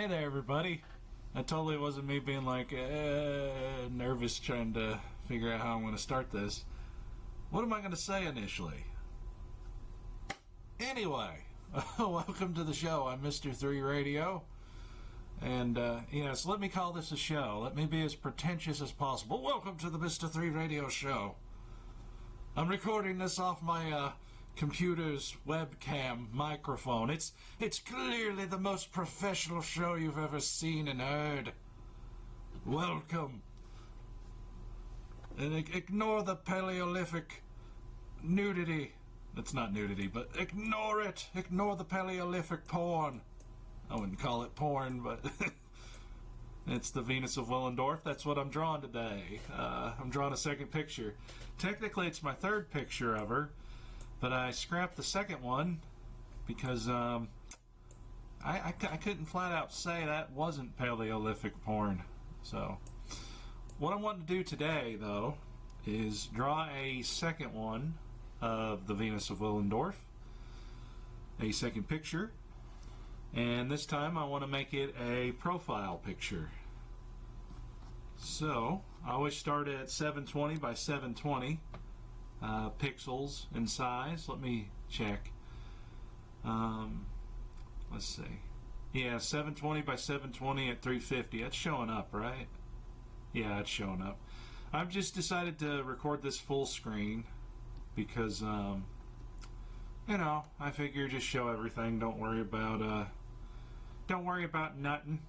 Hey there, everybody. That totally wasn't me being like nervous trying to figure out how I'm going to start this. What am I going to say initially? Anyway, welcome to the show. I'm M3 Radio. And, yes, let me call this a show. Let me be as pretentious as possible. Welcome to the M3 Radio Show. I'm recording this off my computer's webcam microphone. It's clearly the most professional show you've ever seen and heard. Welcome. And ignore the Paleolithic nudity. That's not nudity, but ignore it. Ignore the Paleolithic porn. I wouldn't call it porn, but it's the Venus of Willendorf. That's what I'm drawing today. I'm drawing a second picture. Technically, it's my third picture of her, but I scrapped the second one because I couldn't flat out say that wasn't Paleolithic porn. So, what I want to do today, though, is draw a second one of the Venus of Willendorf, a second picture. And this time I want to make it a profile picture. So I always start at 720 by 720 pixels in size. Let me check. Let's see. Yeah, 720 by 720 at 350. That's showing up, right? Yeah, it's showing up. I've just decided to record this full screen because, you know, I figure just show everything. Don't worry about nothing.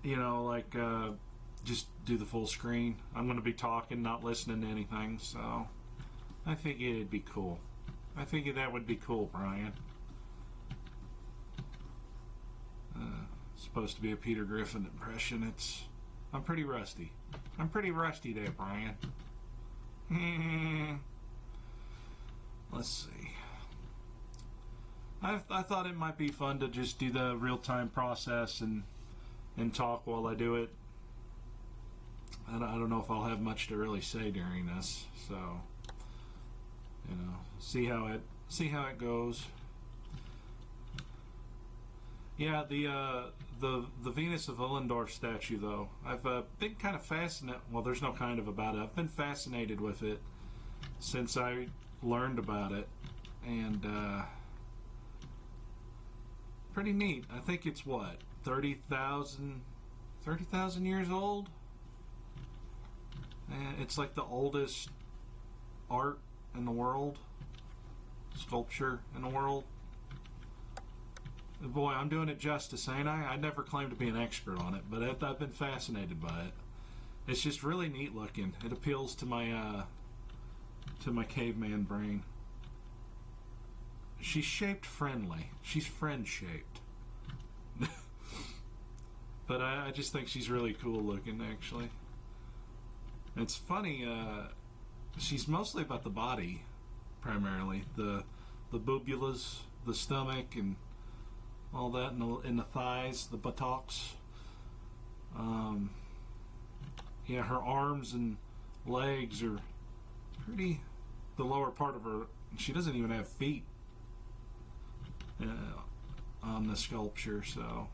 You know, like, just do the full screen. I'm going to be talking, not listening to anything, so I figured it'd be cool. I figured that would be cool, Brian. Supposed to be a Peter Griffin impression. I'm pretty rusty. I'm pretty rusty there, Brian. Let's see. I thought it might be fun to just do the real-time process and talk while I do it. I don't know if I'll have much to really say during this, so you know, see how it goes. Yeah, the Venus of Willendorf statue, though, I've been kind of fascinated. Well, there's no kind of about it. I've been fascinated with it since I learned about it, and pretty neat. I think it's what, 30,000 years old? And it's like the oldest art in the world, sculpture in the world. Boy, I'm doing it justice, ain't I? I never claimed to be an expert on it, but I've been fascinated by it. It's just really neat looking. It appeals to my caveman brain. She's shaped friendly. She's friend-shaped. But I just think she's really cool looking, actually. It's funny, she's mostly about the body, primarily. The bubulas, the stomach, and all that, and the thighs, the buttocks. Yeah, her arms and legs are pretty... The lower part of her... She doesn't even have feet on the sculpture, so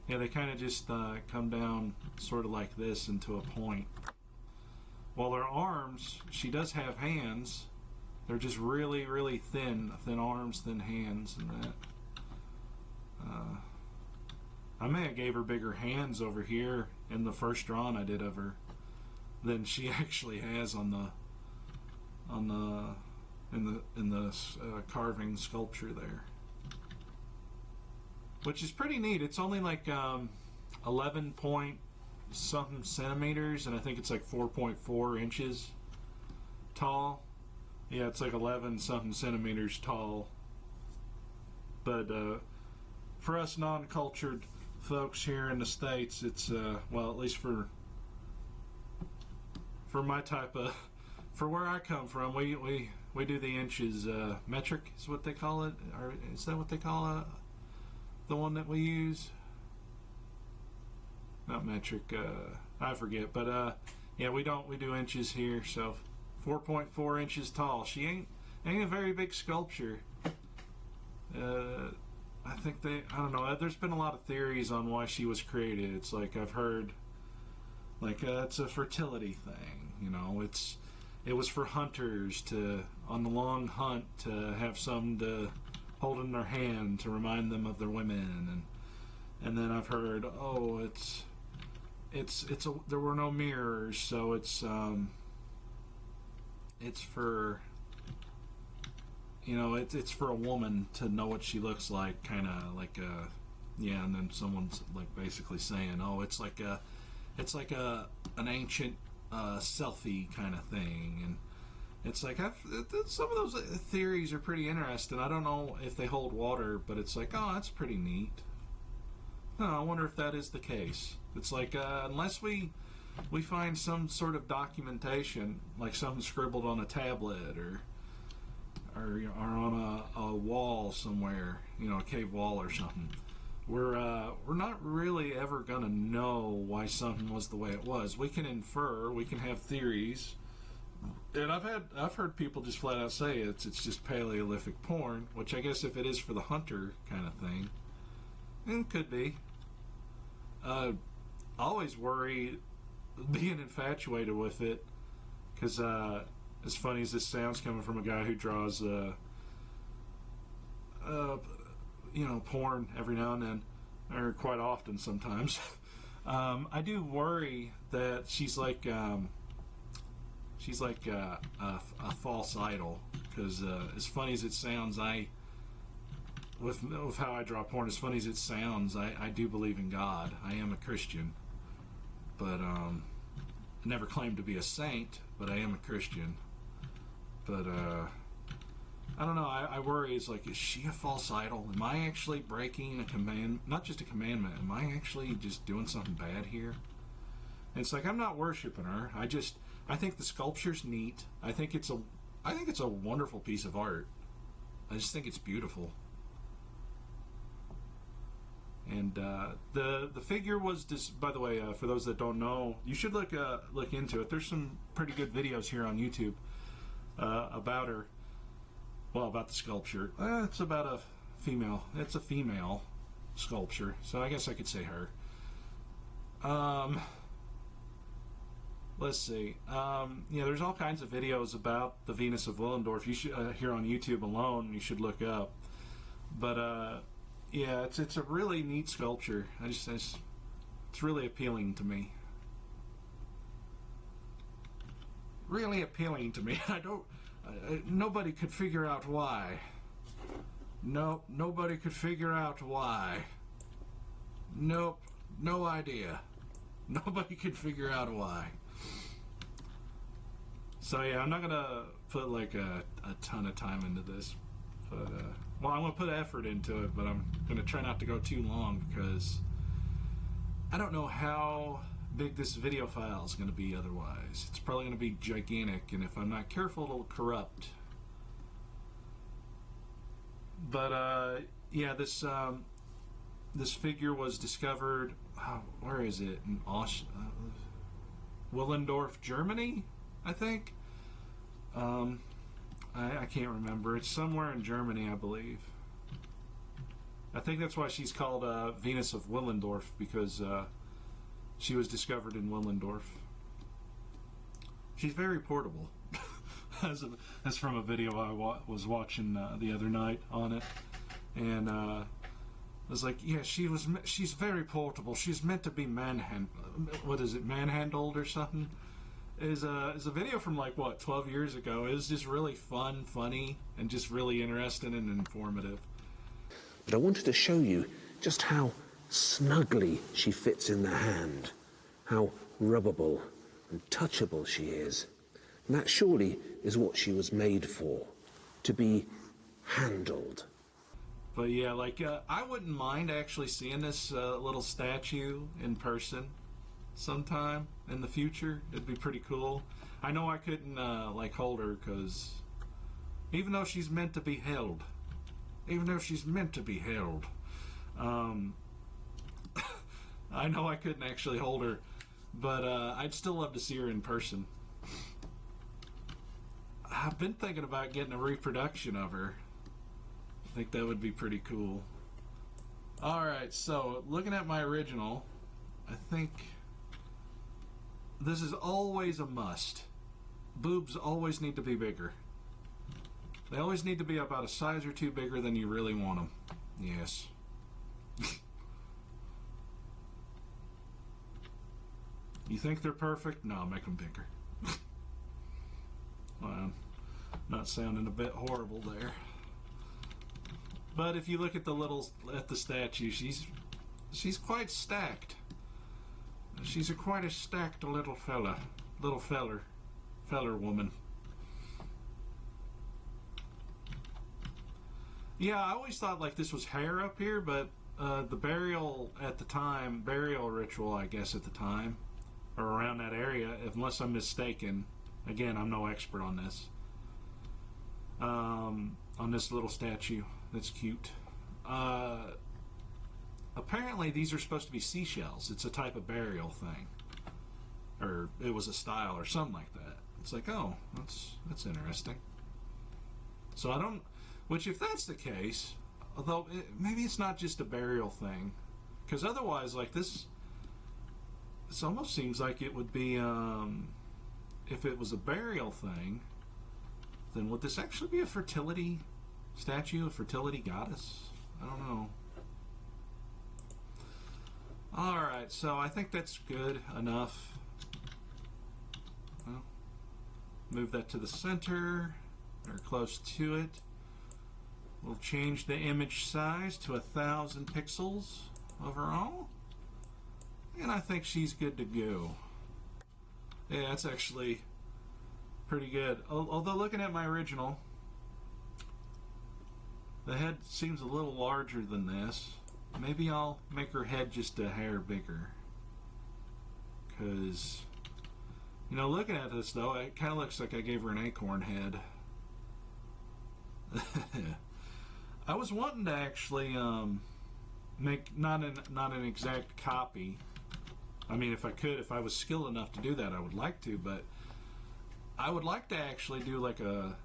yeah, they kind of just come down sort of like this into a point. While her arms, she does have hands. They're just really, really thin arms, thin hands, and that. I may have gave her bigger hands over here in the first drawing I did of her than she actually has in the carving sculpture there, which is pretty neat. It's only like 11 point something centimeters, and I think it's like 4.4 inches tall. Yeah, it's like 11 something centimeters tall. But for us non-cultured folks here in the States, it's well, at least for my type of, for where I come from, we do the inches. Metric is what they call it, or is that what they call it? The one that we use? Not metric. I forget. But yeah, we do inches here. So 4.4 inches tall. She ain't a very big sculpture. I think I don't know, there's been a lot of theories on why she was created. It's like I've heard, like, it's a fertility thing, you know, it was for hunters to, on the long hunt, to have some to hold in their hand to remind them of their women, and then I've heard, oh, there were no mirrors, so it's for, you know, it's for a woman to know what she looks like, kind of like yeah, and then someone's like basically saying, oh, it's like an ancient selfie kind of thing, and it's like some of those theories are pretty interesting. I don't know if they hold water, but it's like, oh, that's pretty neat. I wonder if that is the case. It's like unless we find some sort of documentation, like something scribbled on a tablet or on a wall somewhere, you know, a cave wall or something. We're not really ever gonna know why something was the way it was. We can infer, we can have theories, and I've heard people just flat out say it's just Paleolithic porn, which I guess if it is for the hunter kind of thing, it could be. I always worry being infatuated with it, because as funny as this sounds, coming from a guy who draws you know, porn every now and then, or quite often sometimes, I do worry that she's like a false idol, because as funny as it sounds, with how I draw porn, as funny as it sounds, I do believe in God. I am a Christian, but never claimed to be a saint, but I am a Christian. But I don't know, I worry, is like, is she a false idol? Am I actually breaking a command, not just a commandment, am I actually just doing something bad here? And it's like, I'm not worshiping her. I think the sculpture's neat. I think it's a wonderful piece of art. I just think it's beautiful. And the figure was just, by the way, for those that don't know, you should look into it. There's some pretty good videos here on YouTube about her. Well, about the sculpture. It's about a female. It's a female sculpture, so I guess I could say her. Let's see. Yeah, there's all kinds of videos about the Venus of Willendorf. You should here on YouTube alone. You should look up. But yeah, it's a really neat sculpture. It's really appealing to me. Really appealing to me. Nobody could figure out why. Nope, nobody could figure out why. Nope, no idea. Nobody could figure out why. So yeah, I'm not gonna put like a ton of time into this, but well, I'm gonna put effort into it, but I'm gonna try not to go too long, because I don't know how big this video file is going to be otherwise. It's probably going to be gigantic, and if I'm not careful, it'll corrupt. But yeah, this figure was discovered, where is it? In Willendorf, Germany, I think. I can't remember. It's somewhere in Germany, I believe. I think that's why she's called Venus of Willendorf, because she was discovered in Willendorf. She's very portable. That's from a video I was watching the other night on it, and I was like, yeah, she's very portable. She's meant to be manhandled or something. Is a video from like, what, 12 years ago. It was just really fun, funny, and just really interesting and informative. But I wanted to show you just how snugly she fits in the hand, how rubbable and touchable she is. And that surely is what she was made for, to be handled. But yeah, like, I wouldn't mind actually seeing this little statue in person sometime in the future. It'd be pretty cool. I know I couldn't like hold her, because even though she's meant to be held, I know I couldn't actually hold her, but I'd still love to see her in person. I've been thinking about getting a reproduction of her. I think that would be pretty cool. Alright, so looking at my original, I think this is always a must. Boobs always need to be bigger. They always need to be about a size or two bigger than you really want them. Yes. You think they're perfect? No, make them bigger. Well, I'm not sounding a bit horrible there. But if you look at the statue, she's quite stacked. She's quite a stacked little feller woman. Yeah, I always thought like this was hair up here, but the burial ritual, I guess at the time, or around that area, unless I'm mistaken. Again, I'm no expert on this. On this little statue that's cute. Apparently these are supposed to be seashells. It's a type of burial thing. Or it was a style or something like that. It's like, oh, that's interesting. So I don't... Which if that's the case, although maybe it's not just a burial thing. Because otherwise, like this almost seems like it would be, if it was a burial thing, then would this actually be a fertility statue, a fertility goddess? I don't know. Alright, so I think that's good enough. Well, move that to the center, or close to it. We'll change the image size to 1,000 pixels overall. And I think she's good to go. Yeah, that's actually pretty good. Although looking at my original, the head seems a little larger than this. Maybe I'll make her head just a hair bigger. Because, you know, looking at this though, it kind of looks like I gave her an acorn head. I was wanting to actually make not an exact copy. I mean, if I could, if I was skilled enough to do that, I would like to. But I would like to actually do like a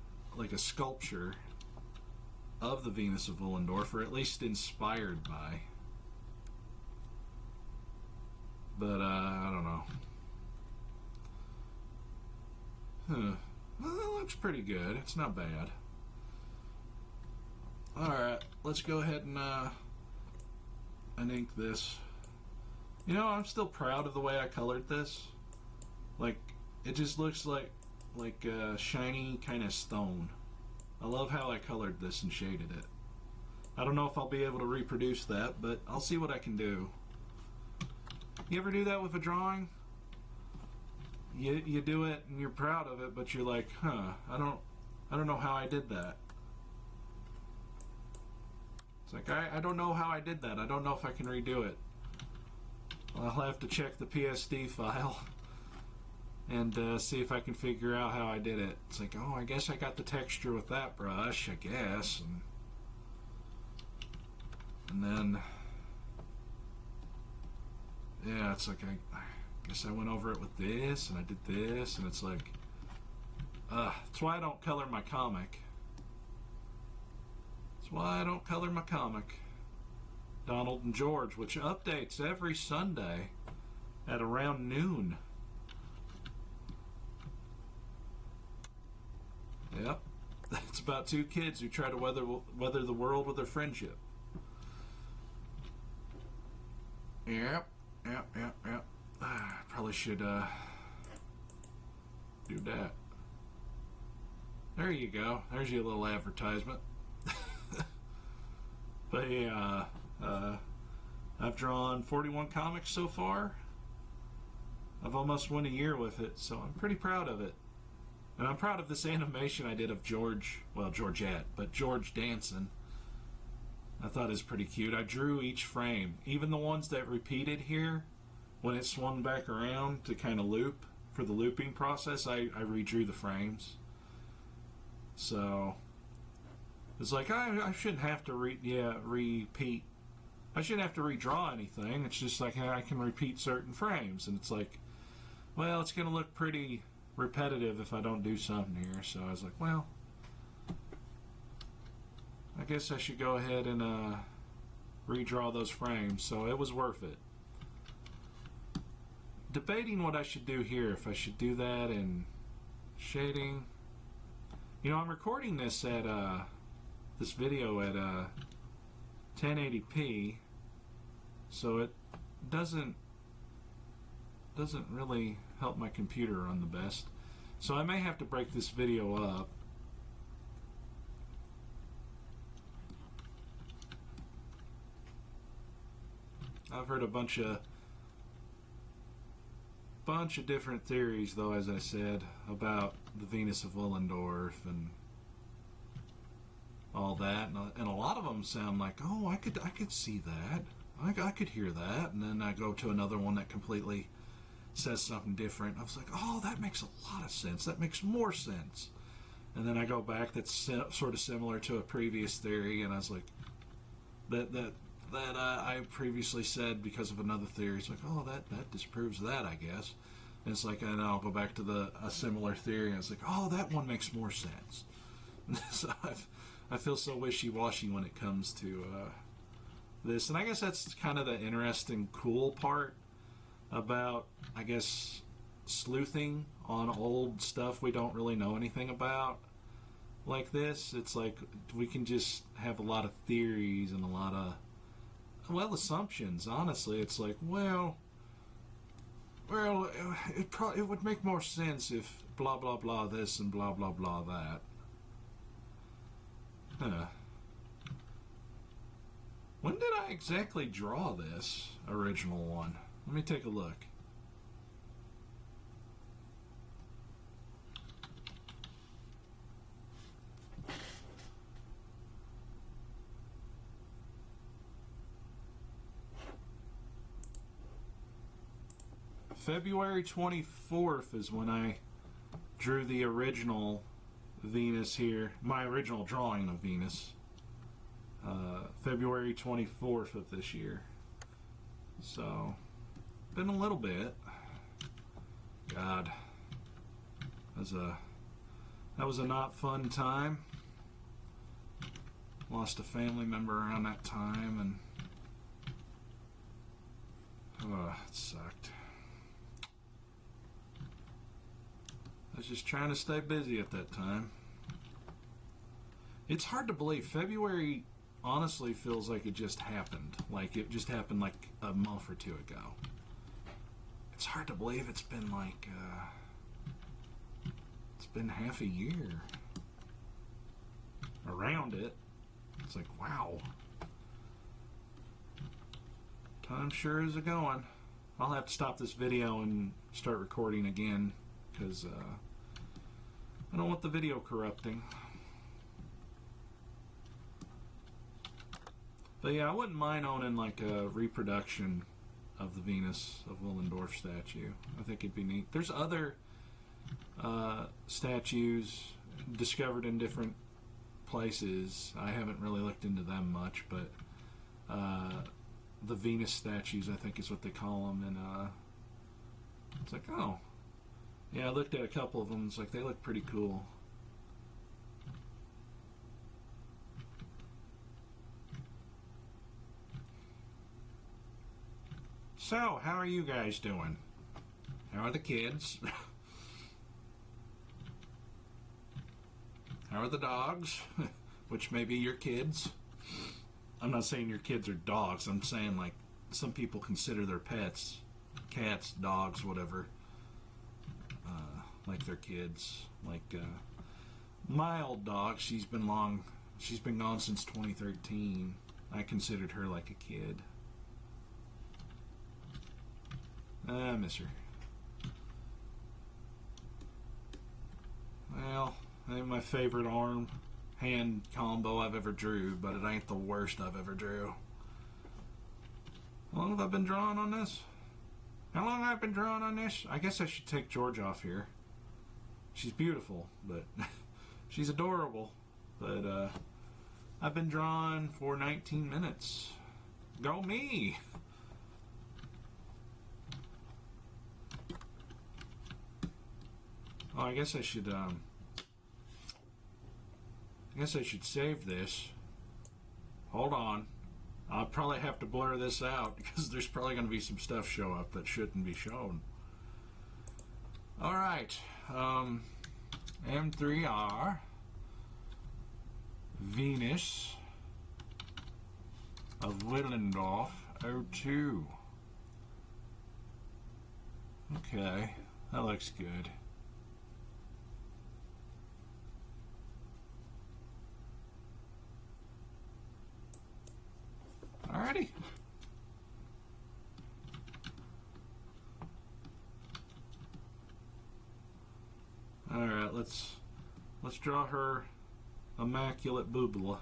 sculpture of the Venus of Willendorf, or at least inspired by. But I don't know. Well, it looks pretty good. It's not bad. Alright, let's go ahead and ink this. You know, I'm still proud of the way I colored this. Like, it just looks like a shiny kind of stone. I love how I colored this and shaded it. I don't know if I'll be able to reproduce that, but I'll see what I can do. You ever do that with a drawing? You do it and you're proud of it, but you're like, huh, I don't know how I did that. It's like, I don't know how I did that. I don't know if I can redo it. I'll have to check the PSD file and see if I can figure out how I did it. It's like, oh, I guess I got the texture with that brush, I guess. And then, yeah, it's like, I guess I went over it with this, and I did this, and it's like, that's why I don't color my comic. That's why I don't color my comic. Donald and George, which updates every Sunday at around noon. Yep, it's about two kids who try to weather the world with their friendship. Yep. Probably should do that. There you go. There's your little advertisement. But yeah, I've drawn 41 comics so far. I've almost won a year with it, so I'm pretty proud of it. And I'm proud of this animation I did of George, well, Georgette, but George dancing. I thought it was pretty cute. I drew each frame, even the ones that repeated here. When it swung back around to kind of loop for the looping process, I redrew the frames. So it's like I shouldn't have to repeat. I shouldn't have to redraw anything. It's just like I can repeat certain frames, and it's like, well, it's going to look pretty repetitive if I don't do something here. So I was like, well, I guess I should go ahead and redraw those frames, so it was worth it. Debating what I should do here, if I should do that in shading. You know, I'm recording this at this video at 1080p, so it doesn't really help my computer run the best. So I may have to break this video up. I've heard a bunch of different theories, though, as I said, about the Venus of Willendorf and all that, and a lot of them sound like, oh, I could see that, I could hear that, and then I go to another one that completely says something different. I was like, oh, that makes a lot of sense. That makes more sense. And then I go back, that's sort of similar to a previous theory, and I was like, that I previously said because of another theory. It's like, oh, that disproves that, I guess. And it's like, and I'll go back to a similar theory, and it's like, oh, that one makes more sense. So I feel so wishy-washy when it comes to this. And I guess that's kind of the interesting, cool part about, I guess, sleuthing on old stuff we don't really know anything about. Like this, it's like we can just have a lot of theories and a lot of, well, assumptions. Honestly, it's like, well, it would make more sense if blah blah blah this and blah blah blah that. Huh. When did I exactly draw this original one? Let me take a look. February 24th is when I drew the original Venus here, my original drawing of Venus. February 24th of this year. So, been a little bit. God, that was a not fun time. Lost a family member around that time, and it sucked. I was just trying to stay busy at that time. It's hard to believe. February honestly feels like it just happened. Like it just happened like a month or two ago. It's hard to believe it's been like, it's been half a year around it. It's like, wow. Time sure is a-going. I'll have to stop this video and start recording again, because I don't want the video corrupting. But yeah, I wouldn't mind owning like a reproduction of the Venus of Willendorf statue. I think it'd be neat. There's other statues discovered in different places. I haven't really looked into them much, but the Venus statues, I think is what they call them, and it's like, oh. Yeah, I looked at a couple of them. It's like, they look pretty cool. So, how are you guys doing? How are the kids? How are the dogs? Which may be your kids. I'm not saying your kids are dogs. I'm saying, like, some people consider their pets, cats, dogs, whatever, like their kids. Like my old dog, she's been gone since 2013. I considered her like a kid. I miss her. Well, ain't my favorite arm-hand combo I've ever drew, but it ain't the worst I've ever drew. How long have I been drawing on this? How long have I been drawing on this? I guess I should take George off here. She's beautiful, but she's adorable. But I've been drawing for 19 minutes. Go me! Oh, I guess I should save this. Hold on. I'll probably have to blur this out because there's probably going to be some stuff show up that shouldn't be shown. Alright, M3R, Venus of Willendorf, 02. Okay, that looks good. Alrighty. Alright, let's draw her immaculate boobla.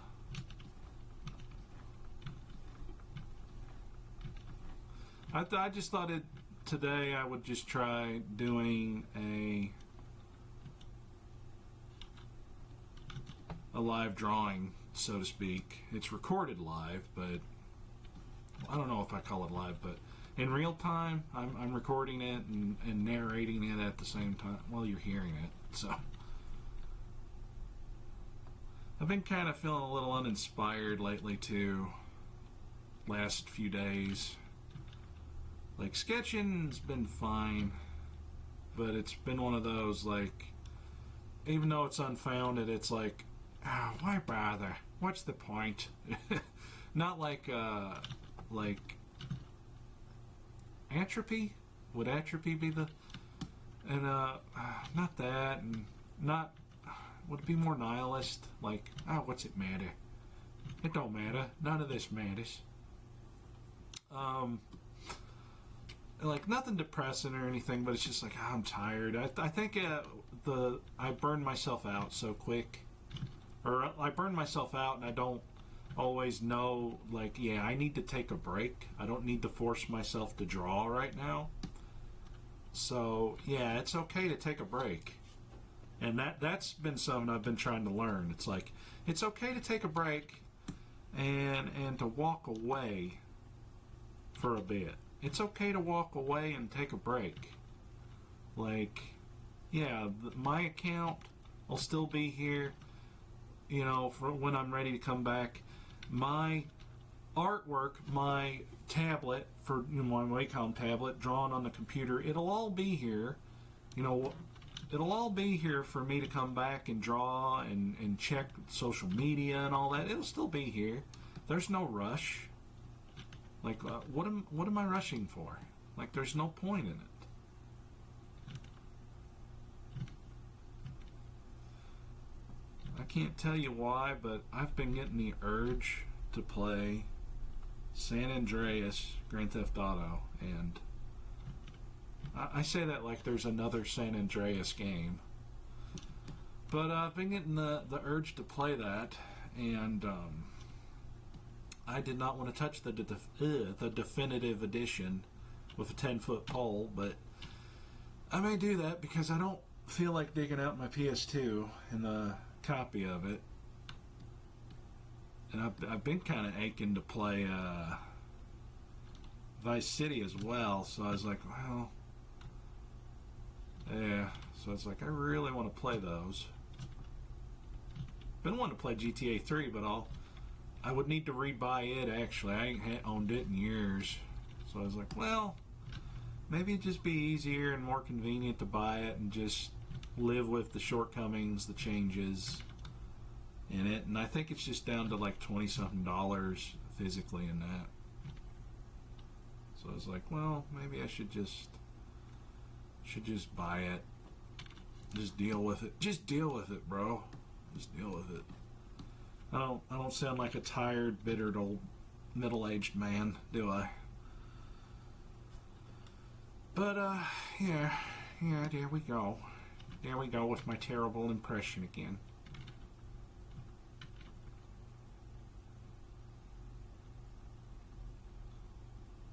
I just thought today I would just try doing a live drawing, so to speak. It's recorded live, but I don't know if I call it live, but in real time I'm recording it and narrating it at the same time while you're hearing it. So I've been kind of feeling a little uninspired lately too, last few days. Like, sketching's been fine, but it's been one of those, like, even though it's unfounded, it's like, oh, why bother? What's the point? Not like atrophy? Would atrophy be the... And, not that, and not... Would it be more nihilist? Like, oh, what's it matter? It don't matter. None of this matters. Like, nothing depressing or anything, but it's just like, oh, I'm tired. I think I burned myself out so quick. Or I burned myself out and I don't always know, like, yeah, I need to take a break. I don't need to force myself to draw right now. So, yeah, it's okay to take a break. And that's been something I've been trying to learn. It's like, it's okay to take a break and to walk away for a bit. It's okay to walk away and take a break. Like, yeah, my account will still be here, you know, for when I'm ready to come back. My artwork, my tablet, for, you know, my Wacom tablet, drawn on the computer, it'll all be here. You know, it'll all be here for me to come back and draw and check social media and all that. It'll still be here. There's no rush. Like, what am I rushing for? Like, there's no point in it. I can't tell you why, but I've been getting the urge to play San Andreas Grand Theft Auto, and I say that like there's another San Andreas game. But I've been getting the urge to play that, and I did not want to touch the definitive edition with a 10-foot pole, but I may do that because I don't feel like digging out my PS2 and the copy of it. And I've been kind of aching to play Vice City as well, so I was like, well, yeah. So it's like, I really want to play those. Been wanting to play GTA 3, but I would need to rebuy it, actually. I ain't owned it in years. So I was like, well, maybe it'd just be easier and more convenient to buy it and just live with the shortcomings, the changes in it. And I think it's just down to like $20-something physically in that. So I was like, well, maybe I should just buy it. Just deal with it. Just deal with it, bro. Just deal with it. I don't sound like a tired, bittered old middle-aged man, do I? But yeah, there we go. There we go with my terrible impression again.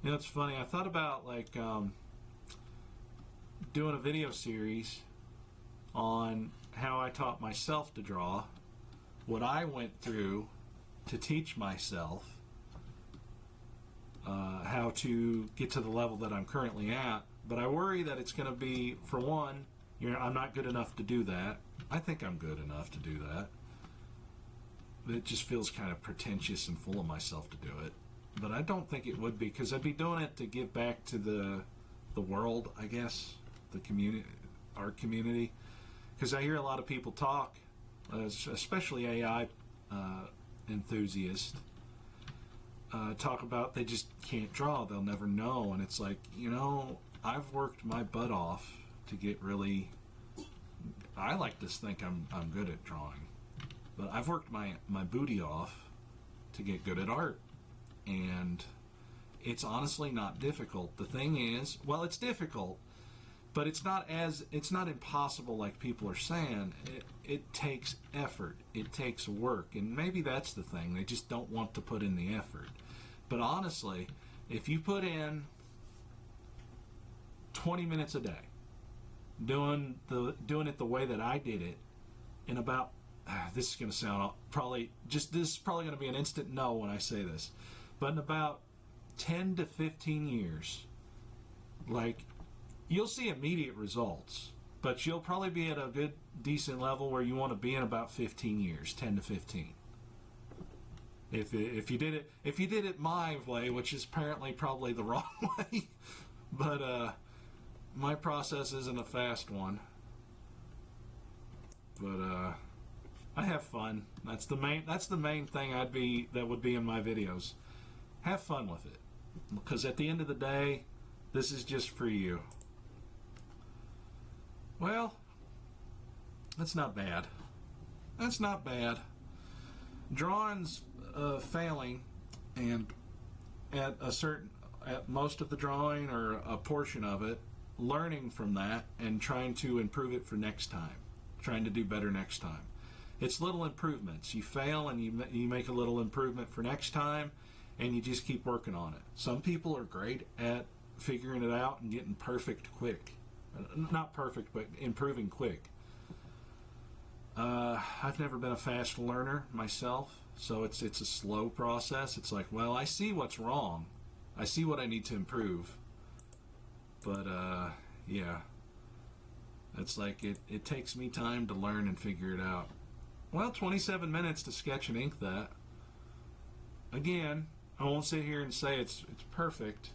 You know, it's funny. I thought about like doing a video series on how I taught myself to draw, what I went through to teach myself how to get to the level that I'm currently at. But I worry that it's going to be, for one, I'm not good enough to do that. I think I'm good enough to do that. It just feels kind of pretentious and full of myself to do it. but I don't think it would be, because I'd be doing it to give back to the world, I guess, the community, our community, because I hear a lot of people talk, especially AI enthusiasts, talk about they just can't draw, they'll never know, and it's like, you know, I've worked my butt off to get really, I like to think I'm good at drawing, but I've worked my booty off to get good at art, and it's honestly not difficult. The thing is, well, it's difficult, but it's not impossible like people are saying. It takes effort, it takes work, and maybe that's the thing, they just don't want to put in the effort. But honestly, if you put in 20 minutes a day doing it the way that I did it, in about, this is going to sound probably, this is probably going to be an instant no when I say this, but in about 10 to 15 years, like, you'll see immediate results, but you'll probably be at a good, decent level where you want to be in about 15 years, 10 to 15. If you did it my way, which is apparently probably the wrong way, but my process isn't a fast one. But I have fun. That's the main thing that would be in my videos. Have fun with it, because at the end of the day, this is just for you. Well, that's not bad. That's not bad. Drawings failing, and at most of the drawing or a portion of it, learning from that and trying to improve it for next time, trying to do better next time. It's little improvements. You fail and you make a little improvement for next time, and you just keep working on it. Some people are great at figuring it out and getting perfect quick. Not perfect, but improving quick. I've never been a fast learner myself, so it's a slow process. It's like, well, I see what's wrong. I see what I need to improve. But, yeah. It's like it takes me time to learn and figure it out. Well, 27 minutes to sketch and ink that. Again, I won't sit here and say it's perfect,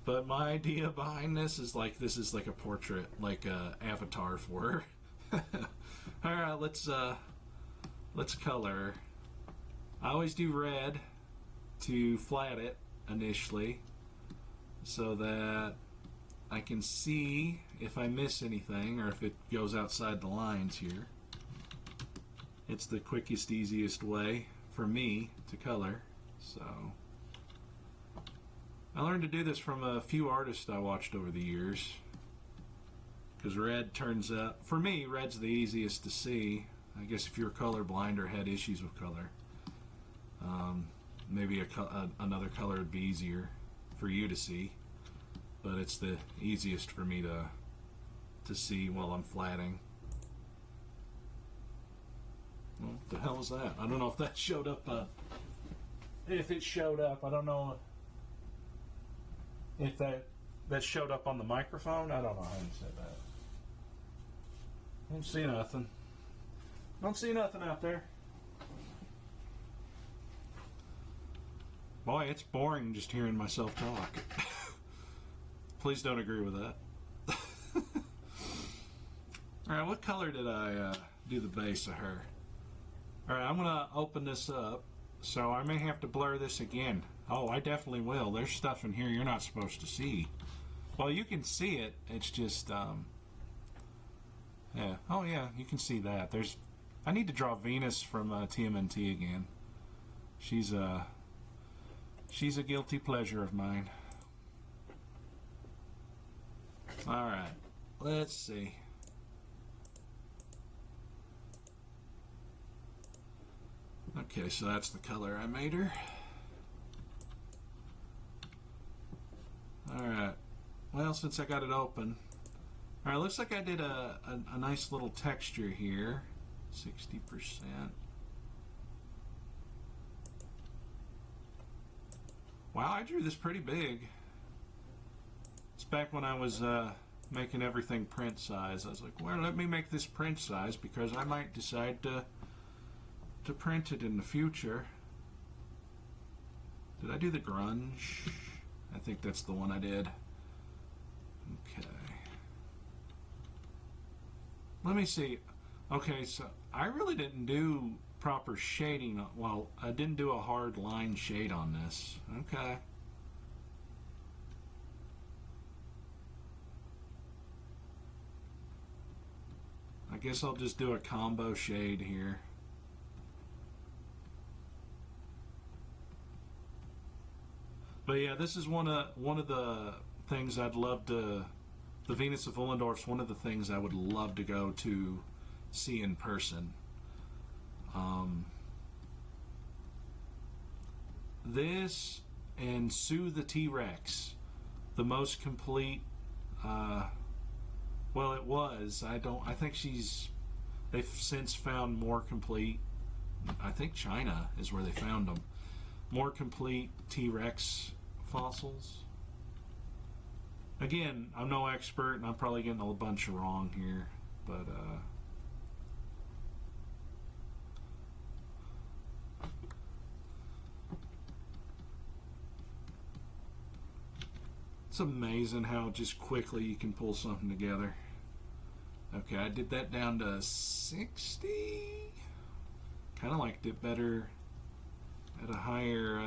but my idea behind this is like a portrait, like a avatar for her. All right, let's color. I always do red to flat it initially, so that I can see if I miss anything or if it goes outside the lines here. It's the quickest, easiest way for me to color. So I learned to do this from a few artists I watched over the years, because red turns out, for me, red's the easiest to see. I guess if you're colorblind or had issues with color, maybe another color would be easier for you to see, but it's the easiest for me to see while I'm flatting. Well, what the hell is that? I don't know if that showed up. If it showed up, I don't know if that showed up on the microphone. I don't know how you said that. Don't see nothing. Don't see nothing out there. Boy, it's boring just hearing myself talk. Please don't agree with that. Alright, what color did I do the base of her? Alright, I'm going to open this up, so I may have to blur this again. Oh, I definitely will. There's stuff in here you're not supposed to see. Well, you can see it. It's just, yeah. Oh, yeah, you can see that. I need to draw Venus from TMNT again. She's a guilty pleasure of mine. Alright, let's see. Okay, so that's the color I made her. Alright, well, since I got it open, alright, looks like I did a nice little texture here, 60%. Wow, I drew this pretty big. It's back when I was making everything print size. I was like, well, let me make this print size because I might decide to print it in the future. Did I do the grunge? I think that's the one I did. Okay. Let me see. Okay, so I really didn't do proper shading. Well, I didn't do a hard line shade on this. Okay. I guess I'll just do a combo shade here. But yeah, this is one of the things I'd love to. The Venus of Willendorf's one of the things I would love to go to see in person. This and Sue the T-Rex, the most complete. Well, it was. I think they've since found more complete. I think China is where they found them. More complete T-Rex fossils. Again, I'm no expert, and I'm probably getting a bunch wrong here, but it's amazing how just quickly you can pull something together. Okay, I did that down to 60. Kind of liked it better at a higher,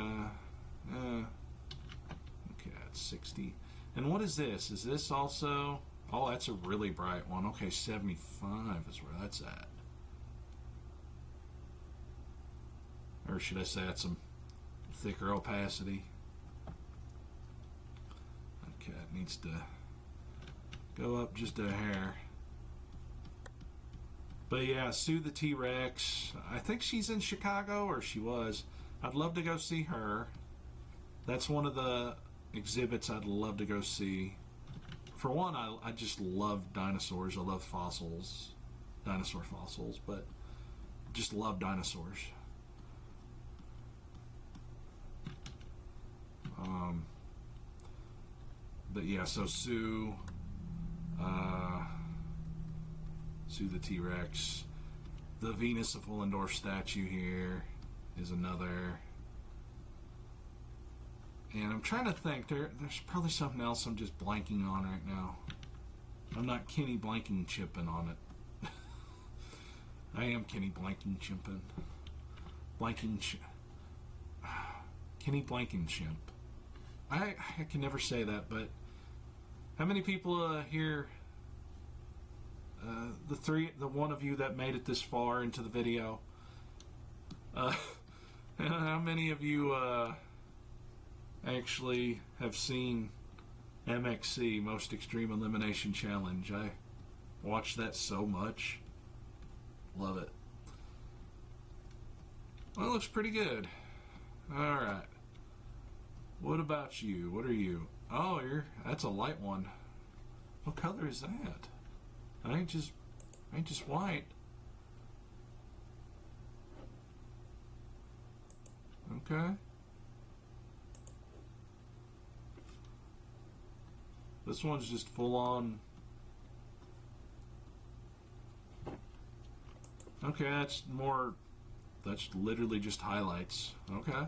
okay, that's 60. And what is this? Is this also, oh, that's a really bright one. Okay, 75 is where that's at. Or should I say that's some thicker opacity? Okay, it needs to go up just a hair. But yeah, Sue the T-Rex, I think she's in Chicago, or she was. I'd love to go see her. That's one of the exhibits I'd love to go see. For one, I just love dinosaurs. I love fossils, dinosaur fossils, but just love dinosaurs. But yeah, so Sue the T-Rex, the Venus of Willendorf statue here is another. And I'm trying to think, there's probably something else I'm just blanking on right now. I'm not Kenny Blanking Chimping on it. I am Kenny Blanking Chimping. Kenny Blankenshimp. I can never say that, but how many people here, the one of you that made it this far into the video, how many of you actually have seen MXC, Most Extreme Elimination Challenge? I watch that so much. Love it. Well, it looks pretty good. Alright. What about you? What are you? Oh, that's a light one. What color is that? I ain't just white. Okay. This one's just full on. Okay, that's literally just highlights. Okay.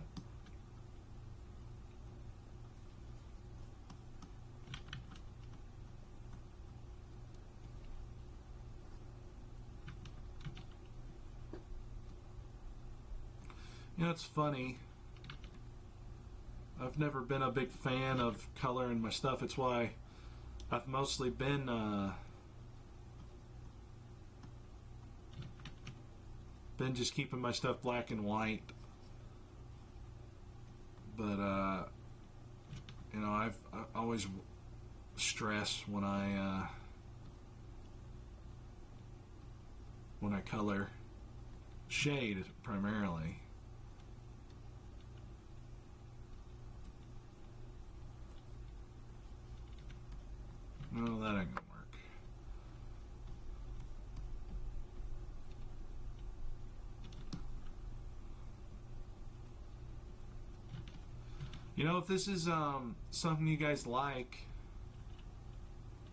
You know, it's funny. I've never been a big fan of color in my stuff. It's why I've mostly been just keeping my stuff black and white. But you know, I always stress when I color shade primarily. No, that ain't gonna work. You know, if this is something you guys like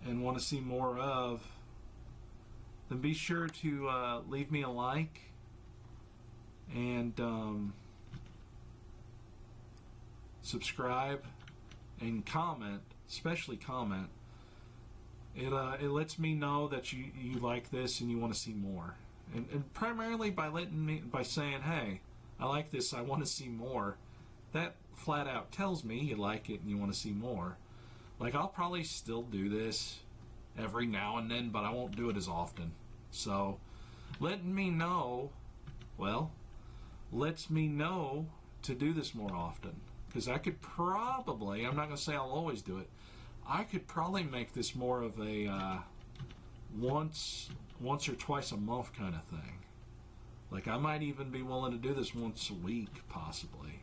and want to see more of, then be sure to leave me a like and subscribe, and comment, especially comment. It lets me know that you like this and you want to see more. And primarily by saying, hey, I like this, I want to see more. That flat out tells me you like it and you want to see more. Like, I'll probably still do this every now and then, but I won't do it as often. So, letting me know, well, lets me know to do this more often. Because I could probably, I'm not going to say I'll always do it, I could probably make this more of a once or twice a month kind of thing. Like, I might even be willing to do this once a week, possibly.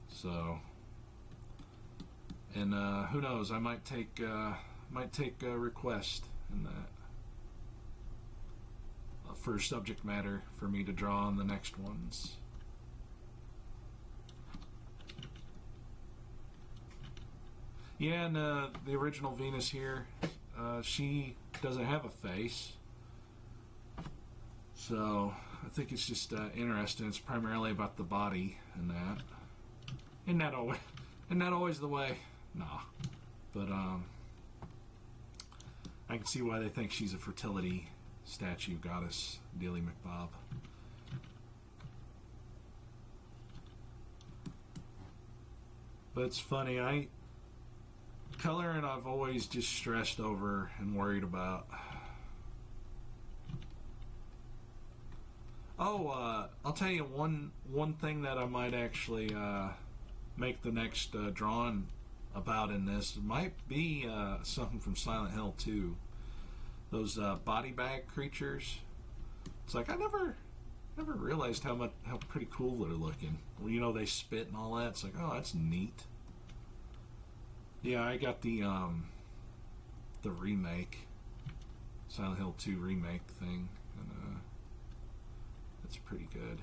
So, and who knows? I might take a request in that for subject matter for me to draw on the next ones. Yeah, and the original Venus here, she doesn't have a face. So I think it's just interesting. It's primarily about the body and that. Isn't that always the way? Nah. But I can see why they think she's a fertility statue goddess, Dealy McBob. But it's funny, coloring I've always just stressed over and worried about. Oh, I'll tell you one thing that I might actually make the next drawing about in this. It might be something from Silent Hill 2. Those body bag creatures. It's like I never realized how pretty cool they're looking. Well, you know, they spit and all that. It's like, oh, that's neat. Yeah, I got the remake, Silent Hill 2 remake thing, and it's pretty good.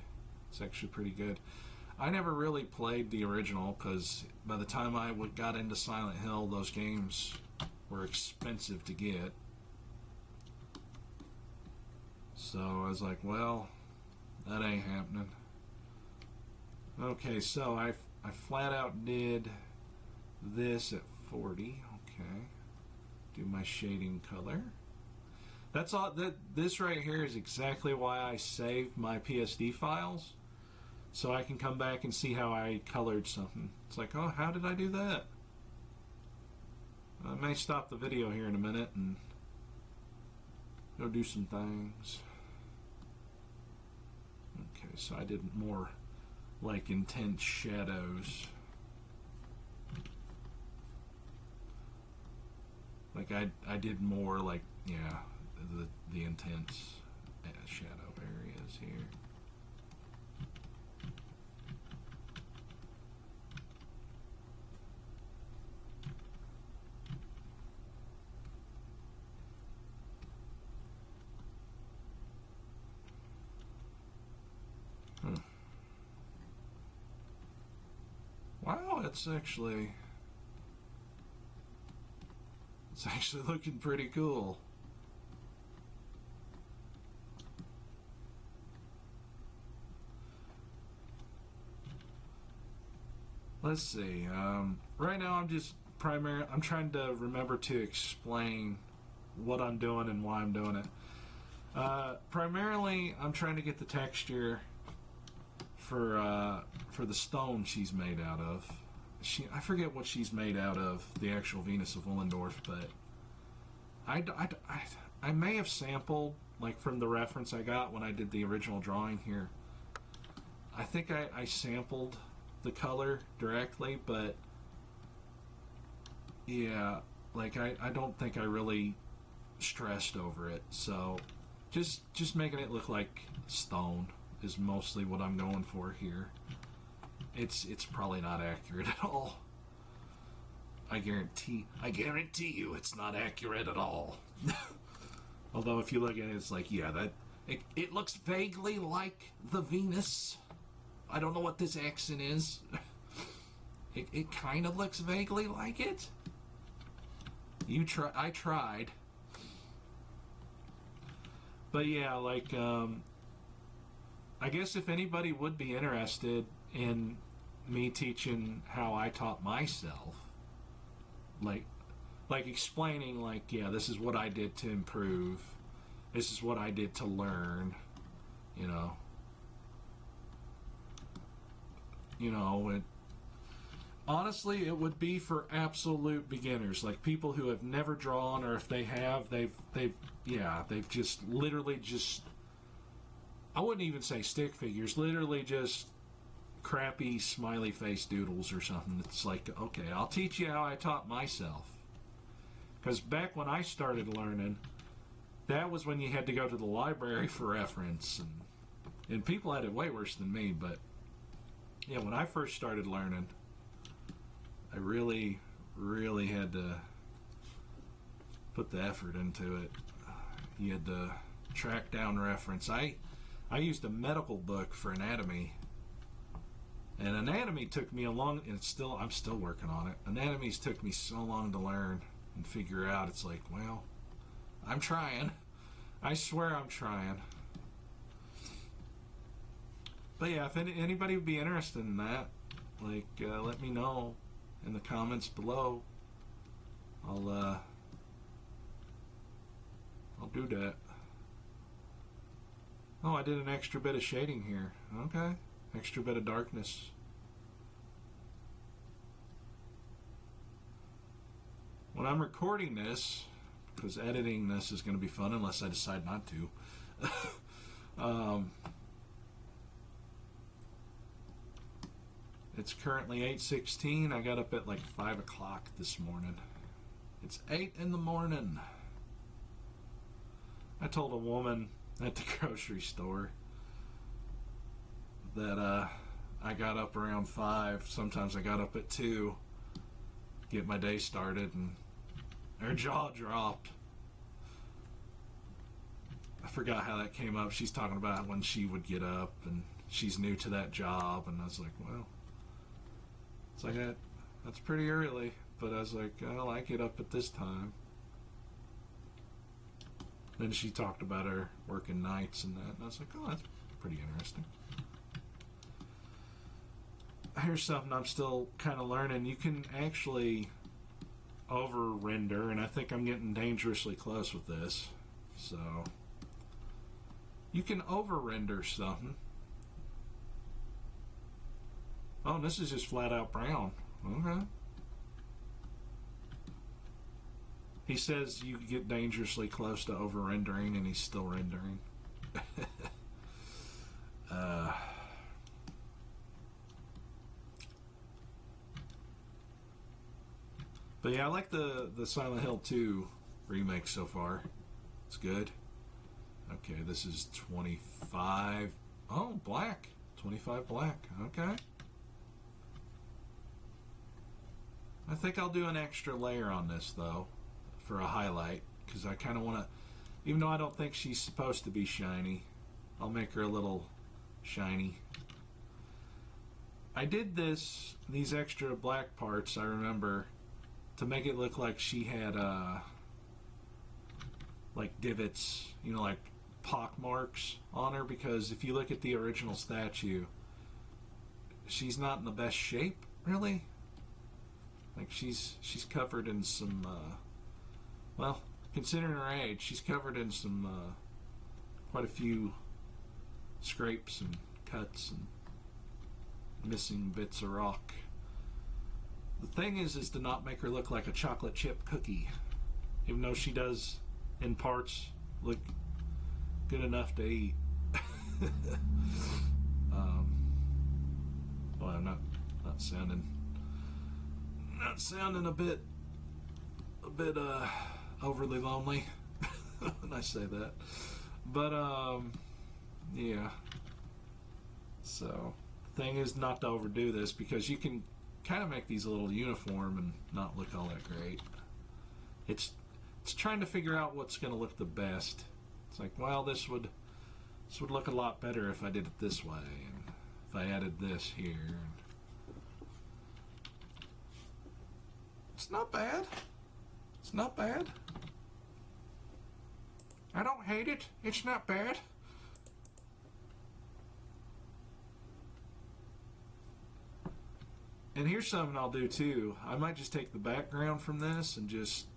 It's actually pretty good. I never really played the original because by the time I got into Silent Hill, those games were expensive to get. So I was like, well, that ain't happening. Okay, so I flat out did this at 40. Okay, do my shading color. That's all. This right here is exactly why I save my PSD files, so I can come back and see how I colored something. It's like, oh, how did I do that? I may stop the video here in a minute and go do some things. Okay, so I did more like intense shadows. Like I did more like, yeah, the intense shadow areas here. Wow, it's actually looking pretty cool. Let's see. Right now I'm trying to remember to explain what I'm doing and why I'm doing it. Primarily, I'm trying to get the texture for the stone she's made out of. I forget what she's made out of, the actual Venus of Willendorf, but I may have sampled, like from the reference I got when I did the original drawing here. I think I sampled the color directly, but yeah, like I don't think I really stressed over it. So just making it look like stone is mostly what I'm going for here. It's probably not accurate at all. I guarantee you it's not accurate at all. Although if you look at it, it's like, yeah, it looks vaguely like the Venus. I don't know what this accent is. It kind of looks vaguely like it. I tried. But yeah, like I guess if anybody would be interested in me teaching how I taught myself, like explaining, like, yeah, this is what I did to improve, this is what I did to learn, you know, it, honestly, it would be for absolute beginners, like people who have never drawn, or if they have, they've just literally just, I wouldn't even say stick figures, literally just crappy smiley face doodles or something. It's like, okay, I'll teach you how I taught myself. Because back when I started learning, that was when you had to go to the library for reference, and people had it way worse than me. But yeah, when I first started learning, I really, really had to put the effort into it. You had to track down reference. I used a medical book for anatomy, and anatomy took me a long, and I'm still working on it. Anatomy's took me so long to learn and figure out. It's like, well, I'm trying. I swear I'm trying. But yeah, if anybody would be interested in that, like, let me know in the comments below. I'll do that. Oh, I did an extra bit of shading here. Okay. Extra bit of darkness. When I'm recording this, because editing this is going to be fun unless I decide not to. It's currently 8:16. I got up at like 5 o'clock this morning. It's 8 in the morning. I told a woman at the grocery store that I got up around 5. Sometimes I got up at 2, get my day started, and her jaw dropped. I forgot how that came up. She's talking about when she would get up, and she's new to that job, and I was like, well, it's like that's pretty early, but I was like, well, I get up at this time. Then she talked about her working nights and that, and I was like, oh, that's pretty interesting. Here's something I'm still kind of learning. You can actually over render, and I think I'm getting dangerously close with this. So you can over render something. Oh, and this is just flat out brown. Okay. He says you get dangerously close to over rendering, and he's still rendering. But yeah, I like the Silent Hill 2 remake so far. It's good. Okay, this is 25. Oh, black. 25 black. Okay. I think I'll do an extra layer on this, though, for a highlight, because I kind of want to, even though I don't think she's supposed to be shiny, I'll make her a little shiny. I did these extra black parts, I remember, to make it look like she had like divots, you know, like pock marks on her, because if you look at the original statue, she's not in the best shape, really. Like she's covered in some well, considering her age, she's covered in some quite a few scrapes and cuts and missing bits of rock. The thing is to not make her look like a chocolate chip cookie, even though she does in parts look good enough to eat. Well, I'm not sounding a bit overly lonely when I say that, but yeah. So the thing is not to overdo this, because you can kind of make these a little uniform and not look all that great. It's trying to figure out what's going to look the best. It's like, well, this would look a lot better if I did it this way, and if I added this here. It's not bad. It's not bad. I don't hate it. It's not bad. And here's something I'll do too. I might just take the background from this and just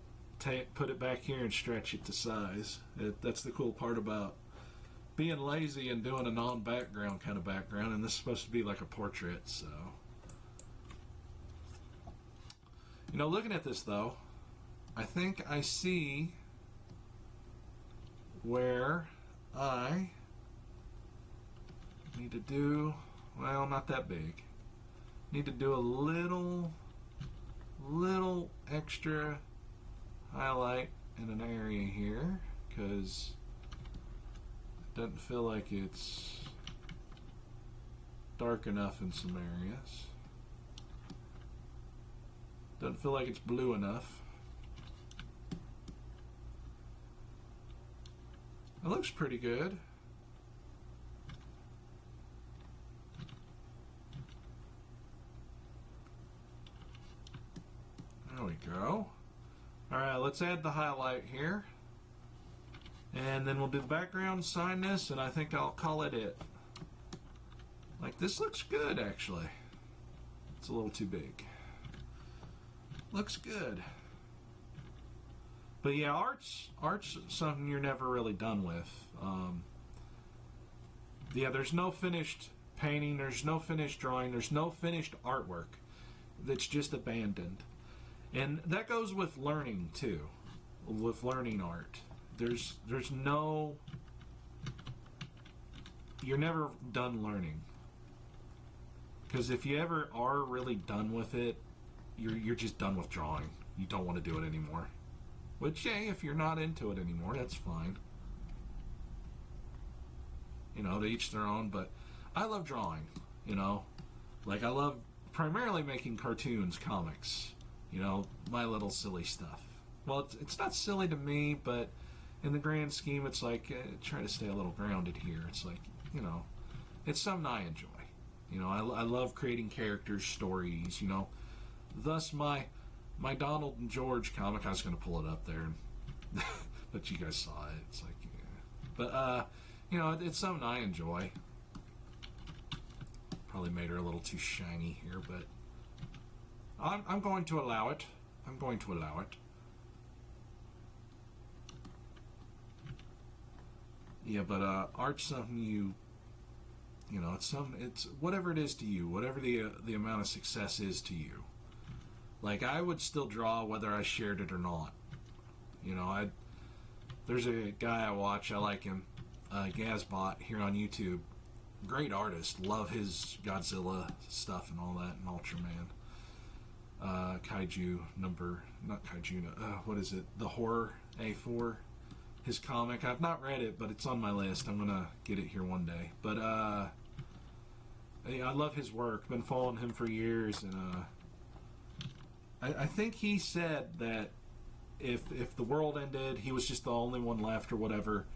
put it back here and stretch it to size. That's the cool part about being lazy and doing a non-background kind of background. And this is supposed to be like a portrait, so. You know, looking at this though, I think I see where I need to do, well, not that big. Need to do a little extra highlight in an area here because it doesn't feel like it's dark enough in some areas. Doesn't feel like it's blue enough. It looks pretty good. There we go. Alright, let's add the highlight here. And then we'll do the background, sign this, and I think I'll call it it. Like, this looks good, actually. It's a little too big. Looks good. But yeah, art's something you're never really done with. Yeah, there's no finished painting, there's no finished drawing, there's no finished artwork that's just abandoned. And that goes with learning too, with learning art. There's no, you're never done learning. Because if you ever are really done with it, you're just done with drawing. You don't want to do it anymore. Which, yeah, if you're not into it anymore, that's fine. You know, to each their own, but I love drawing, you know. Like, I love primarily making cartoons, comics, you know, my little silly stuff. Well, it's not silly to me, but in the grand scheme, it's like, try to stay a little grounded here. It's like, you know, it's something I enjoy. You know, I love creating characters, stories, you know. Thus, my Donald and George comic, I was going to pull it up there, but you guys saw it. It's like, yeah. But, you know, it's something I enjoy. Probably made her a little too shiny here, but I'm going to allow it. I'm going to allow it. Yeah, but art's something you know, it's whatever it is to you, whatever the amount of success is to you. Like, I would still draw whether I shared it or not. You know, there's a guy I watch, I like him, Gazbot here on YouTube. Great artist, love his Godzilla stuff and all that, and Ultraman. Kaiju number, not Kaiju, what is it? The Horror A4, his comic. I've not read it, but it's on my list. I'm gonna get it here one day. But I love his work. Been following him for years, and I think he said that if the world ended, he was just the only one left or whatever,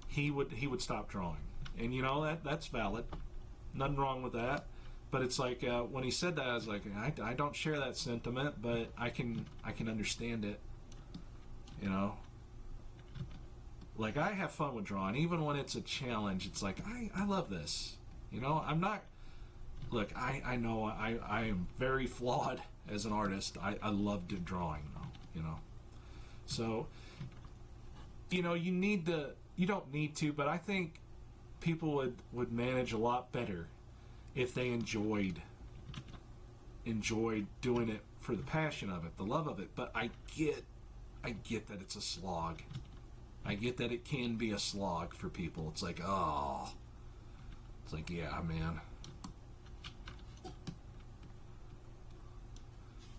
he would stop drawing. And you know, that's valid. Nothing wrong with that. But it's like when he said that, I was like, I don't share that sentiment, but I can understand it. You know, like, I have fun with drawing, even when it's a challenge. It's like I love this. You know, I'm not. Look, I know I am very flawed as an artist. I love drawing, though. You know, so you know, you don't need to, but I think people would manage a lot better if they enjoyed doing it for the passion of it, the love of it. But I get that it's a slog. I get that it can be a slog for people. It's like, oh, it's like, yeah, man.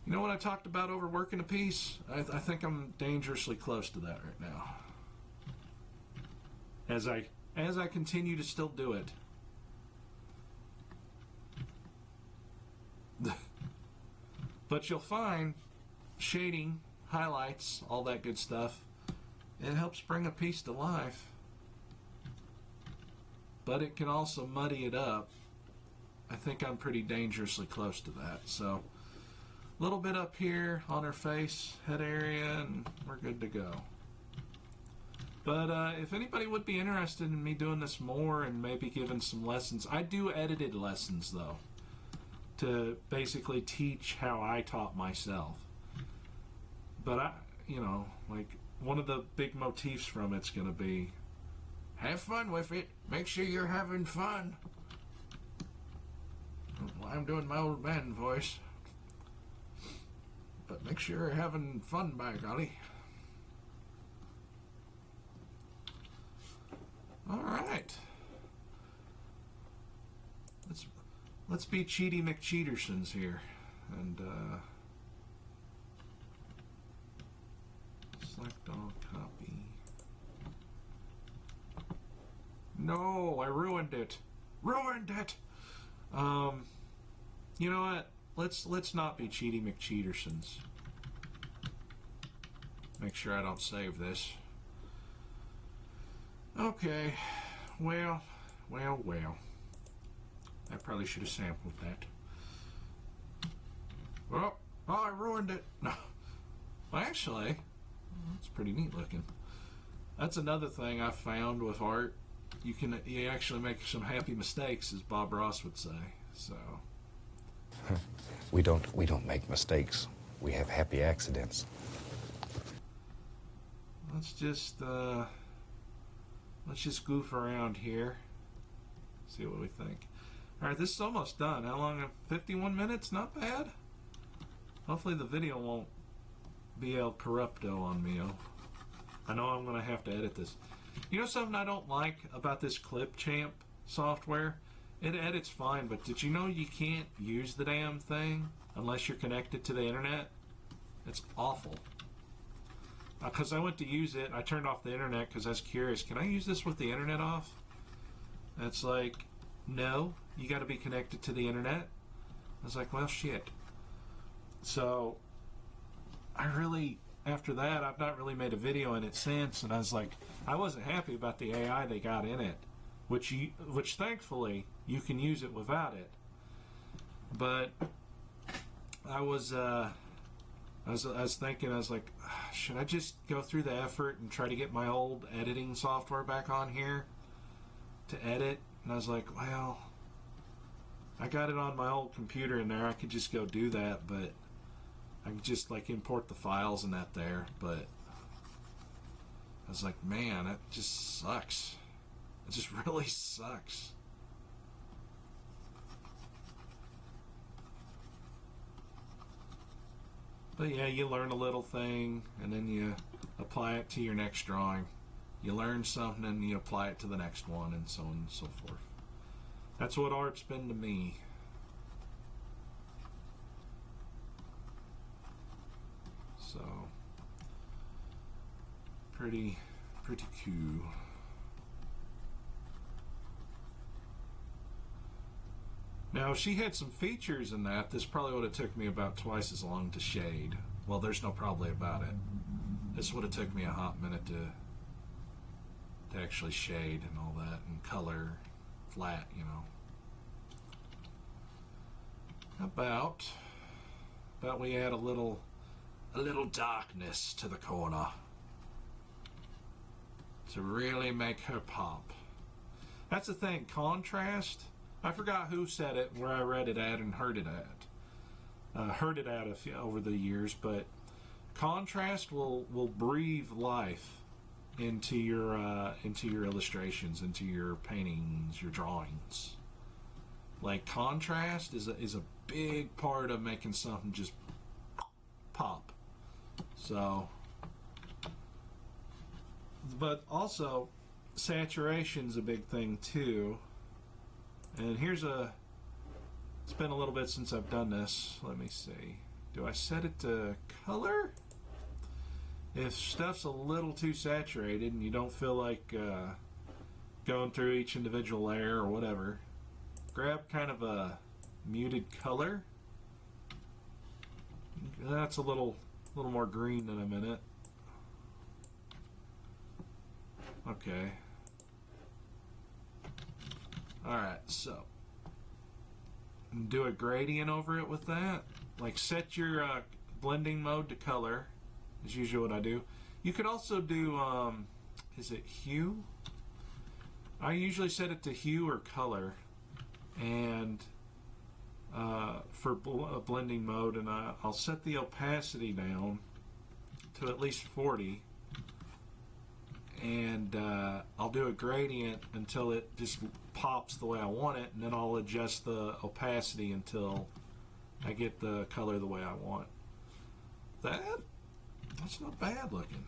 You know what I talked about overworking a piece? I think I'm dangerously close to that right now. As I continue to still do it. But you'll find shading, highlights, all that good stuff, it helps bring a piece to life. But it can also muddy it up. I think I'm pretty dangerously close to that. So, a little bit up here on her face, head area, and we're good to go. But if anybody would be interested in me doing this more and maybe giving some lessons, I do edited lessons though. to basically teach how I taught myself. But I, you know, like one of the big motifs from it's going to be have fun with it. Make sure you're having fun. Well, I'm doing my old man voice. But make sure you're having fun, by golly. All right. Let's be Cheaty McCheatersons here, and select all, copy. No, I ruined it. Ruined it. You know what? Let's not be Cheaty McCheatersons. Make sure I don't save this. Okay. Well. I probably should have sampled that. Oh, I ruined it. No. Well, actually, it's pretty neat looking. That's another thing I found with art. You actually make some happy mistakes, as Bob Ross would say. So we don't make mistakes. We have happy accidents. Let's just goof around here. See what we think. All right, this is almost done. How long? 51 minutes? Not bad. Hopefully the video won't be El Corrupto on me. I know I'm going to have to edit this. You know something I don't like about this Clipchamp software? It edits fine, but did you know you can't use the damn thing unless you're connected to the internet? It's awful. Because I went to use it, I turned off the internet because I was curious. Can I use this with the internet off? And it's like, no, you got to be connected to the internet. I was like, well, shit. So, after that, I've not really made a video in it since, and I was like, I wasn't happy about the AI they got in it, which thankfully you can use it without it. But I was thinking, I was like, should I just go through the effort and try to get my old editing software back on here to edit? And I was like, well, I got it on my old computer in there. I could just go do that, but I could just like import the files and that there. But I was like, man, that just sucks. It just really sucks. But yeah, you learn a little thing, and then you apply it to your next drawing. You learn something, and you apply it to the next one, and so on and so forth. That's what art's been to me. So, pretty cool. Now, if she had some features in that, this probably would have took me about twice as long to shade. Well, there's no probably about it. This would have took me a hot minute to actually shade and all that, and color, flat, you know. About we add a little darkness to the corner to really make her pop. That's the thing, contrast. I forgot who said it, where I read it at and heard it at over the years, but contrast will breathe life into your illustrations, into your paintings, your drawings. Like contrast is a big part of making something just pop. So, but also saturation's a big thing too. And it's been a little bit since I've done this. Let me see. Do I set it to color? If stuff's a little too saturated and you don't feel like going through each individual layer or whatever, grab kind of a muted color. That's a little more green than I'm in it. Okay. Alright, so do a gradient over it with that. Like set your blending mode to color, is usually what I do. You could also do, is it hue? I usually set it to hue or color. And for blending mode, and I'll set the opacity down to at least 40, and I'll do a gradient until it just pops the way I want it, and then I'll adjust the opacity until I get the color the way I want. That's not bad looking.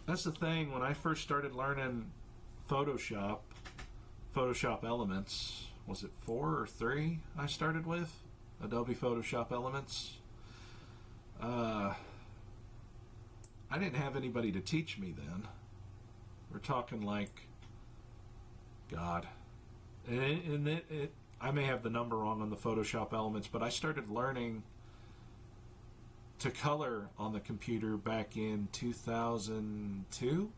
That's the thing, when I first started learning Photoshop Elements, was it 4 or 3 I started with? Adobe Photoshop Elements. I didn't have anybody to teach me then. We're talking like, God. And I may have the number wrong on the Photoshop Elements, but I started learning to color on the computer back in 2002,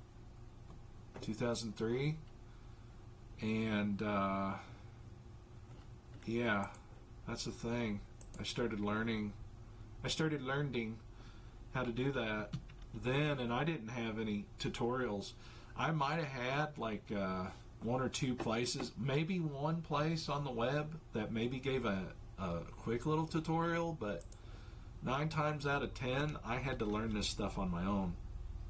2003, and yeah, that's the thing. I started learning how to do that then, and I didn't have any tutorials. I might have had like 1 or 2 places, maybe one place on the web that maybe gave a quick little tutorial, but 9 times out of 10 I had to learn this stuff on my own,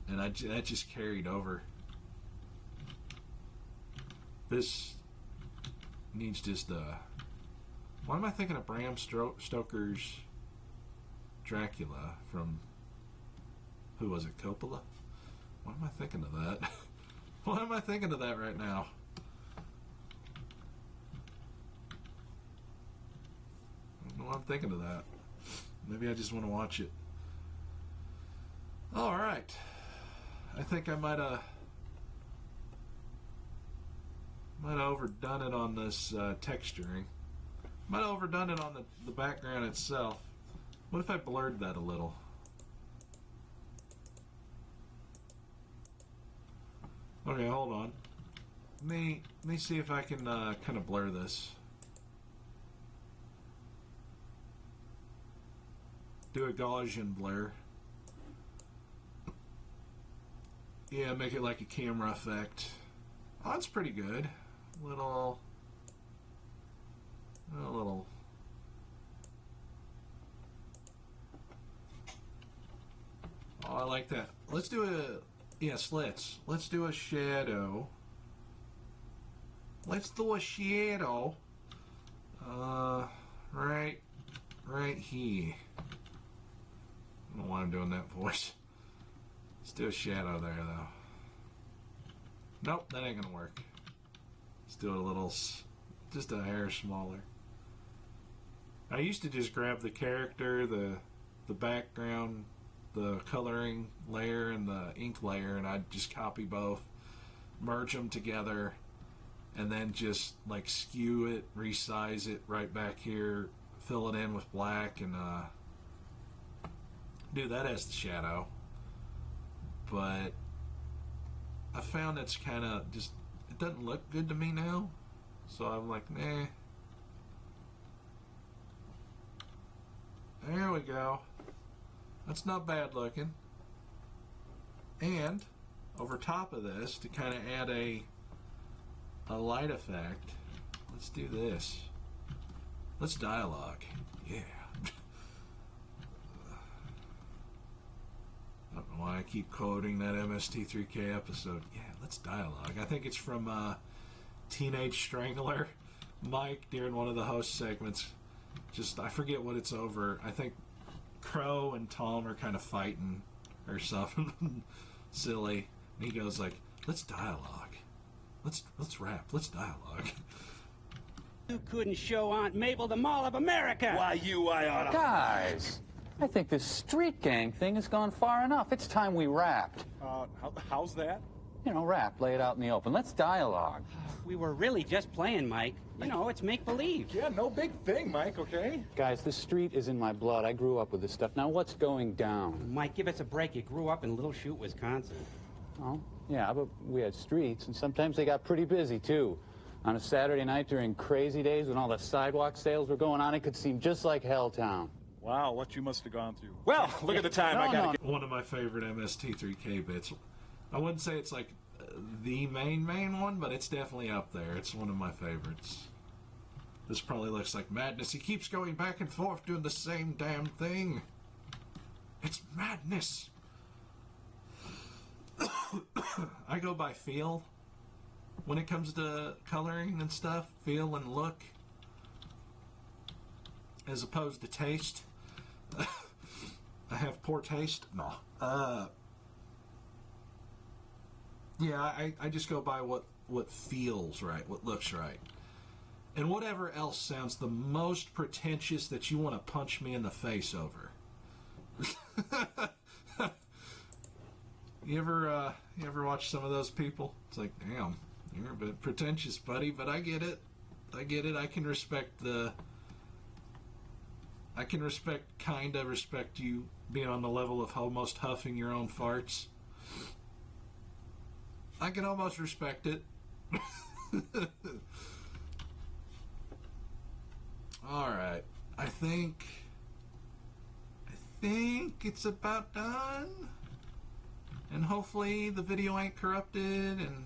and that just carried over. This needs just why am I thinking of Bram Stoker's Dracula from, who was it, Coppola? Why am I thinking of that? Why am I thinking of that right now? I don't know why I'm thinking of that. Maybe I just want to watch it. Alright. I think I might have overdone it on this texturing. Might have overdone it on the background itself. What if I blurred that a little? Okay, hold on. Let me see if I can kind of blur this. Do a Gaussian blur. Yeah, make it like a camera effect. Oh, that's pretty good. A little. Oh, I like that. Let's do let's do a shadow. Let's do a shadow. Right here. I don't know why I'm doing that voice. Let's do a shadow there, though. Nope, that ain't gonna work. Let's do it a little, just a hair smaller. I used to just grab the character, the background, the coloring layer, and the ink layer, and I'd just copy both, merge them together, and then just like skew it, resize it right back here, fill it in with black, and do that as the shadow. But I found it's kind of just, it doesn't look good to me now, so I'm like, nah. There we go. That's not bad looking. And over top of this, to kind of add a light effect, let's do this. Let's dialogue. Yeah. I don't know why I keep quoting that MST3K episode. Yeah, let's dialogue. I think it's from Teenage Strangler. Mike, during one of the host segments, just, I forget what it's over. I think Crow and Tom are kind of fighting or something silly. And he goes like, let's dialogue. Let's rap. Let's dialogue. You couldn't show Aunt Mabel the Mall of America. Why, I oughta... Guys, I think this street gang thing has gone far enough. It's time we rapped. How's that? You know, rap, lay it out in the open. Let's dialogue. We were really just playing, Mike. You know, it's make-believe. Yeah, no big thing, Mike, okay? Guys, this street is in my blood. I grew up with this stuff. Now, what's going down? Mike, give us a break. You grew up in Little Chute, Wisconsin. Oh, yeah, but we had streets, and sometimes they got pretty busy, too. On a Saturday night during crazy days when all the sidewalk sales were going on, it could seem just like Helltown. Wow, what you must have gone through. Well, look at the time. I gotta get... One of my favorite MST3K bits. I wouldn't say it's like the main one, but it's definitely up there. It's one of my favorites. This probably looks like madness. He keeps going back and forth doing the same damn thing. It's madness. I go by feel when it comes to coloring and stuff. Feel and look. As opposed to taste. I have poor taste. No. Yeah, I just go by what feels right, what looks right. And whatever else sounds the most pretentious that you want to punch me in the face over. You ever watch some of those people? It's like, damn, you're a bit pretentious, buddy, but I get it. I get it. I can respect kinda respect you being on the level of almost huffing your own farts. I can almost respect it. Alright. I think it's about done. And hopefully the video ain't corrupted, and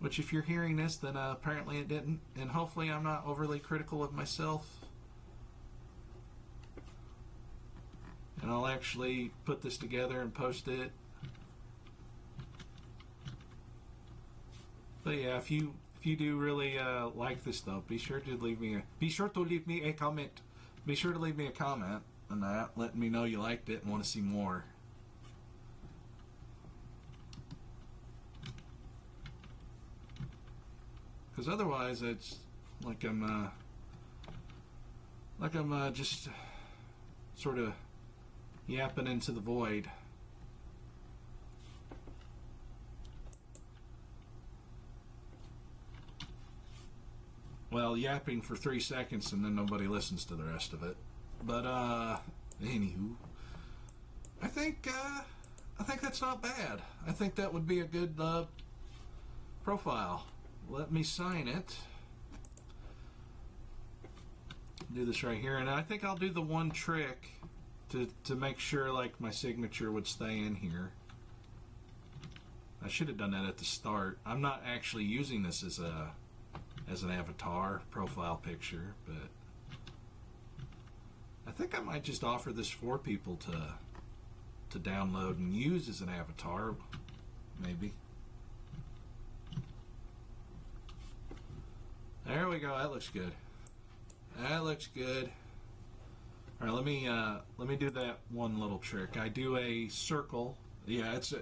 which if you're hearing this, then apparently it didn't. And hopefully I'm not overly critical of myself. And I'll actually put this together and post it. But yeah, if you do really like this though, be sure to leave me a comment. Be sure to leave me a comment on that, letting me know you liked it and want to see more. Because otherwise, it's like I'm just sort of yapping into the void. Well, yapping for 3 seconds and then nobody listens to the rest of it. But anywho, I think that's not bad. I think that would be a good profile. Let me sign it. Do this right here, and I think I'll do the one trick to make sure like my signature would stay in here. I should have done that at the start. I'm not actually using this as an avatar profile picture, but I think I might just offer this for people to download and use as an avatar, maybe. There we go. That looks good. That looks good. All right, let me do that one little trick. I do a circle. Yeah, it's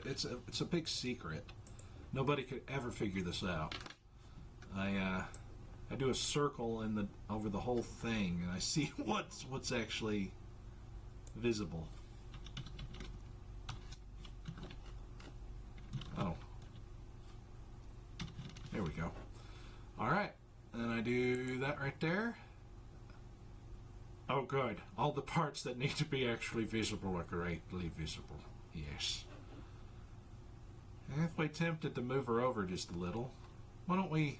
a big secret. Nobody could ever figure this out. I do a circle over the whole thing, and I see what's actually visible. Oh, there we go. All right. And I do that right there. Oh, good. All the parts that need to be actually visible are greatly visible. Yes. Halfway tempted to move her over just a little. Why don't we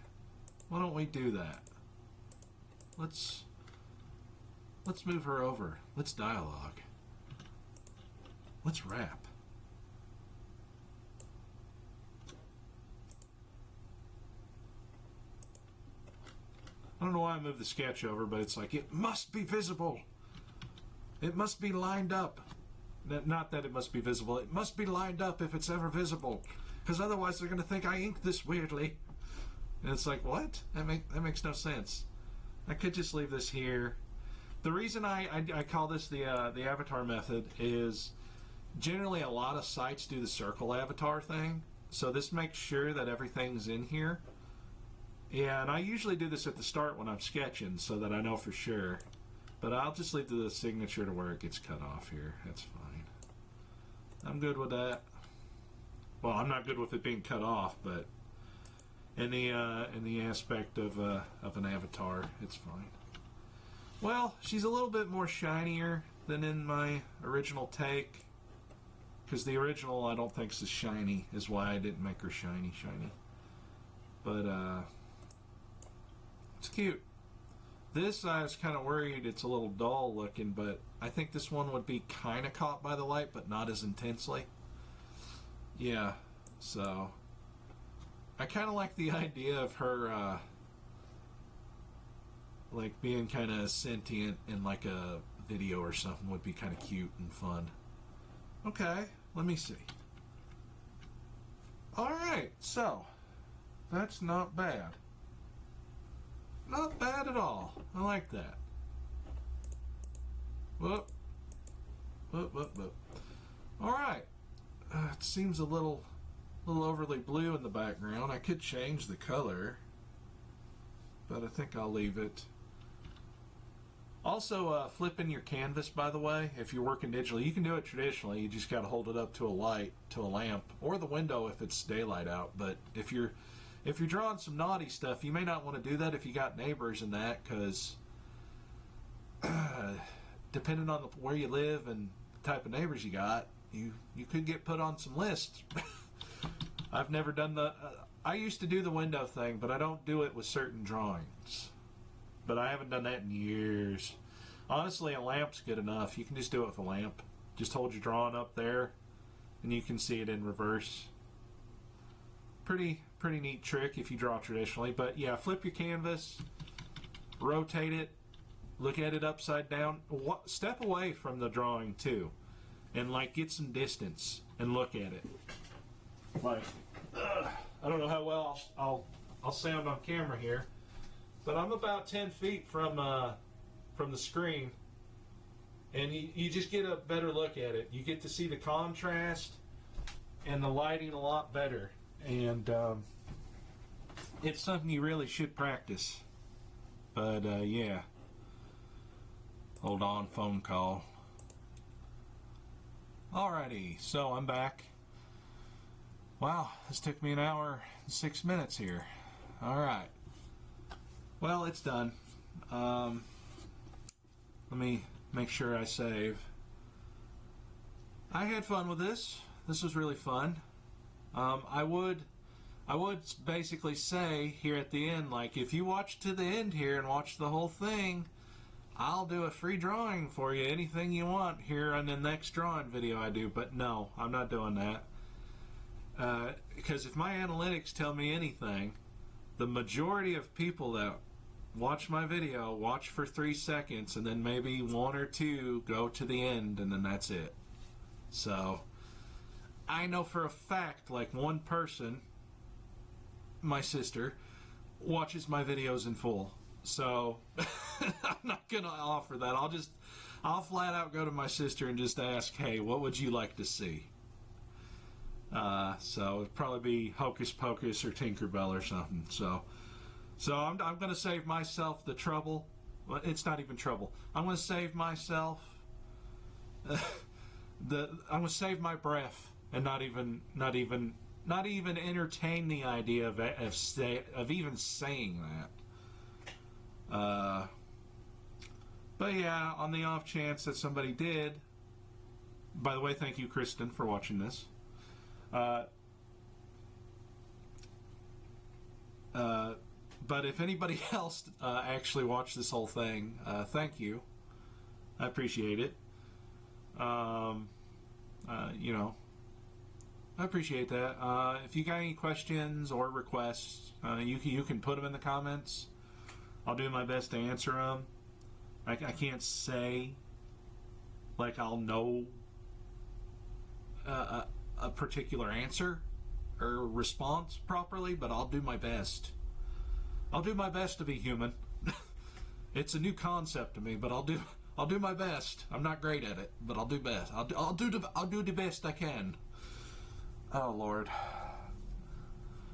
do that? Let's move her over. Let's dialogue. Let's rap. I don't know why I moved the sketch over, but it's like, it must be visible. It must be lined up. Not that it must be visible. It must be lined up if it's ever visible. Because otherwise they're going to think I inked this weirdly. And it's like, what? That makes no sense. I could just leave this here. The reason I call this the avatar method is generally a lot of sites do the circle avatar thing. So this makes sure that everything's in here. Yeah, and I usually do this at the start when I'm sketching so that I know for sure. But I'll just leave the signature to where it gets cut off here. That's fine. I'm good with that. Well, I'm not good with it being cut off, but in the aspect of an avatar, it's fine. Well, she's a little bit more shinier than in my original take. Because the original I don't think is as shiny, is why I didn't make her shiny. But, it's cute. This, I was kind of worried it's a little dull looking, but I think this one would be kind of caught by the light, but not as intensely. Yeah, so I kind of like the idea of her like being kind of sentient in like a video or something would be kind of cute and fun. Okay, let me see. Alright, so that's not bad. Not bad at all. I like that. Whoop. Whoop, whoop, whoop. Alright. It seems a little overly blue in the background. I could change the color, but I think I'll leave it. Also, flipping your canvas, by the way, if you're working digitally, you can do it traditionally. You just got to hold it up to a light, to a lamp, or the window if it's daylight out. But if you're drawing some naughty stuff, you may not want to do that if you got neighbors and that, because depending on where you live and the type of neighbors you got, you could get put on some lists. I've never done I used to do the window thing, but I don't do it with certain drawings. But I haven't done that in years. Honestly, a lamp's good enough. You can just do it with a lamp. Just hold your drawing up there, and you can see it in reverse. Pretty neat trick if you draw traditionally. But yeah, flip your canvas, rotate it, look at it upside down. Step away from the drawing too, and like get some distance and look at it. Like, I don't know how well I'll sound on camera here, but I'm about 10 feet from the screen, and you just get a better look at it. You get to see the contrast and the lighting a lot better, and it's something you really should practice. But yeah, hold on, phone call. Alrighty, so I'm back. Wow, this took me an hour and 6 minutes here. Alright. Well, it's done. Let me make sure I save. I had fun with this. This was really fun. I would basically say here at the end, like, if you watch to the end here and watch the whole thing, I'll do a free drawing for you, anything you want here on the next drawing video I do. But no, I'm not doing that. Because if my analytics tell me anything, the majority of people that watch my video watch for 3 seconds, and then maybe 1 or 2 go to the end, and then that's it. So I know for a fact, like, one person, my sister, watches my videos in full. So I'm not gonna offer that. I'll flat out go to my sister and just ask, hey, what would you like to see? So it'd probably be Hocus Pocus or Tinkerbell or something. So I'm going to save myself the trouble. Well, it's not even trouble. I'm going to save myself I'm going to save my breath and not even entertain the idea of even saying that. But yeah, on the off chance that somebody did. By the way, thank you, Kristen, for watching this. But if anybody else actually watched this whole thing, thank you. I appreciate it. You know, I appreciate that. If you got any questions or requests, you can put them in the comments. I'll do my best to answer them. I can't say like I'll know a particular answer or response properly, but I'll do my best. I'll do my best to be human. It's a new concept to me, but I'll do my best. I'm not great at it, but I'll do best. I'll do the best I can. Oh Lord.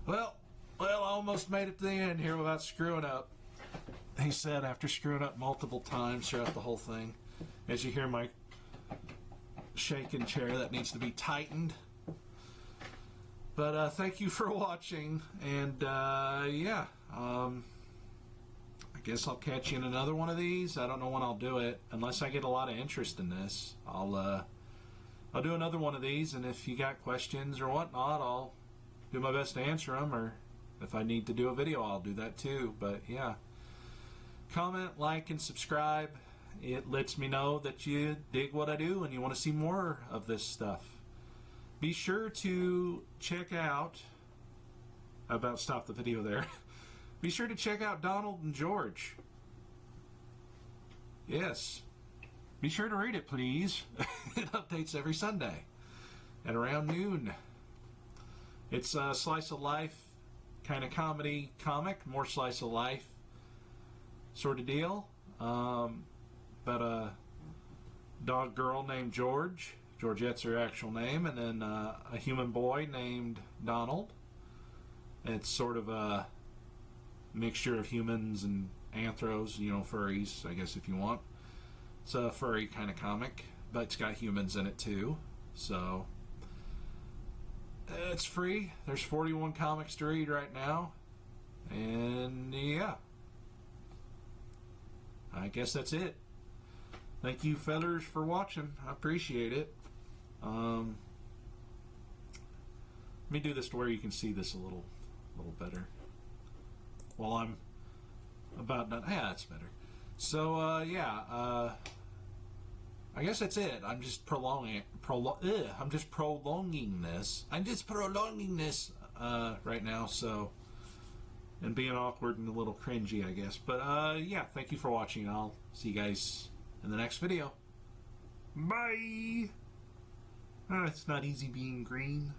Well, I almost made it to the end here without screwing up. He said after screwing up multiple times throughout the whole thing. As you hear my shaking chair that needs to be tightened. But thank you for watching, and yeah, I guess I'll catch you in another one of these. I don't know when I'll do it, unless I get a lot of interest in this. I'll do another one of these, and if you got questions or whatnot, I'll do my best to answer them, or if I need to do a video, I'll do that too. But yeah, comment, like, and subscribe. It lets me know that you dig what I do and you want to see more of this stuff. Be sure to check out, stop the video there. Be sure to check out Donald and George. Yes. Be sure to read it, please. It updates every Sunday at around noon. It's a slice of life kind of comedy comic, more slice of life sort of deal. About a dog girl named George. Georgette's her actual name. And then a human boy named Donald. It's sort of a mixture of humans and anthros, you know, furries, I guess if you want. It's a furry kind of comic, but it's got humans in it too. So it's free. There's 41 comics to read right now. And yeah, I guess that's it. Thank you fellers for watching. I appreciate it. Let me do this to where you can see this a little better while I'm about done. Yeah, that's better. So yeah, I guess that's it. I'm just prolonging this. I'm just prolonging this right now. So, and being awkward and a little cringy, I guess. But yeah, thank you for watching. I'll see you guys in the next video. Bye. It's not easy being green.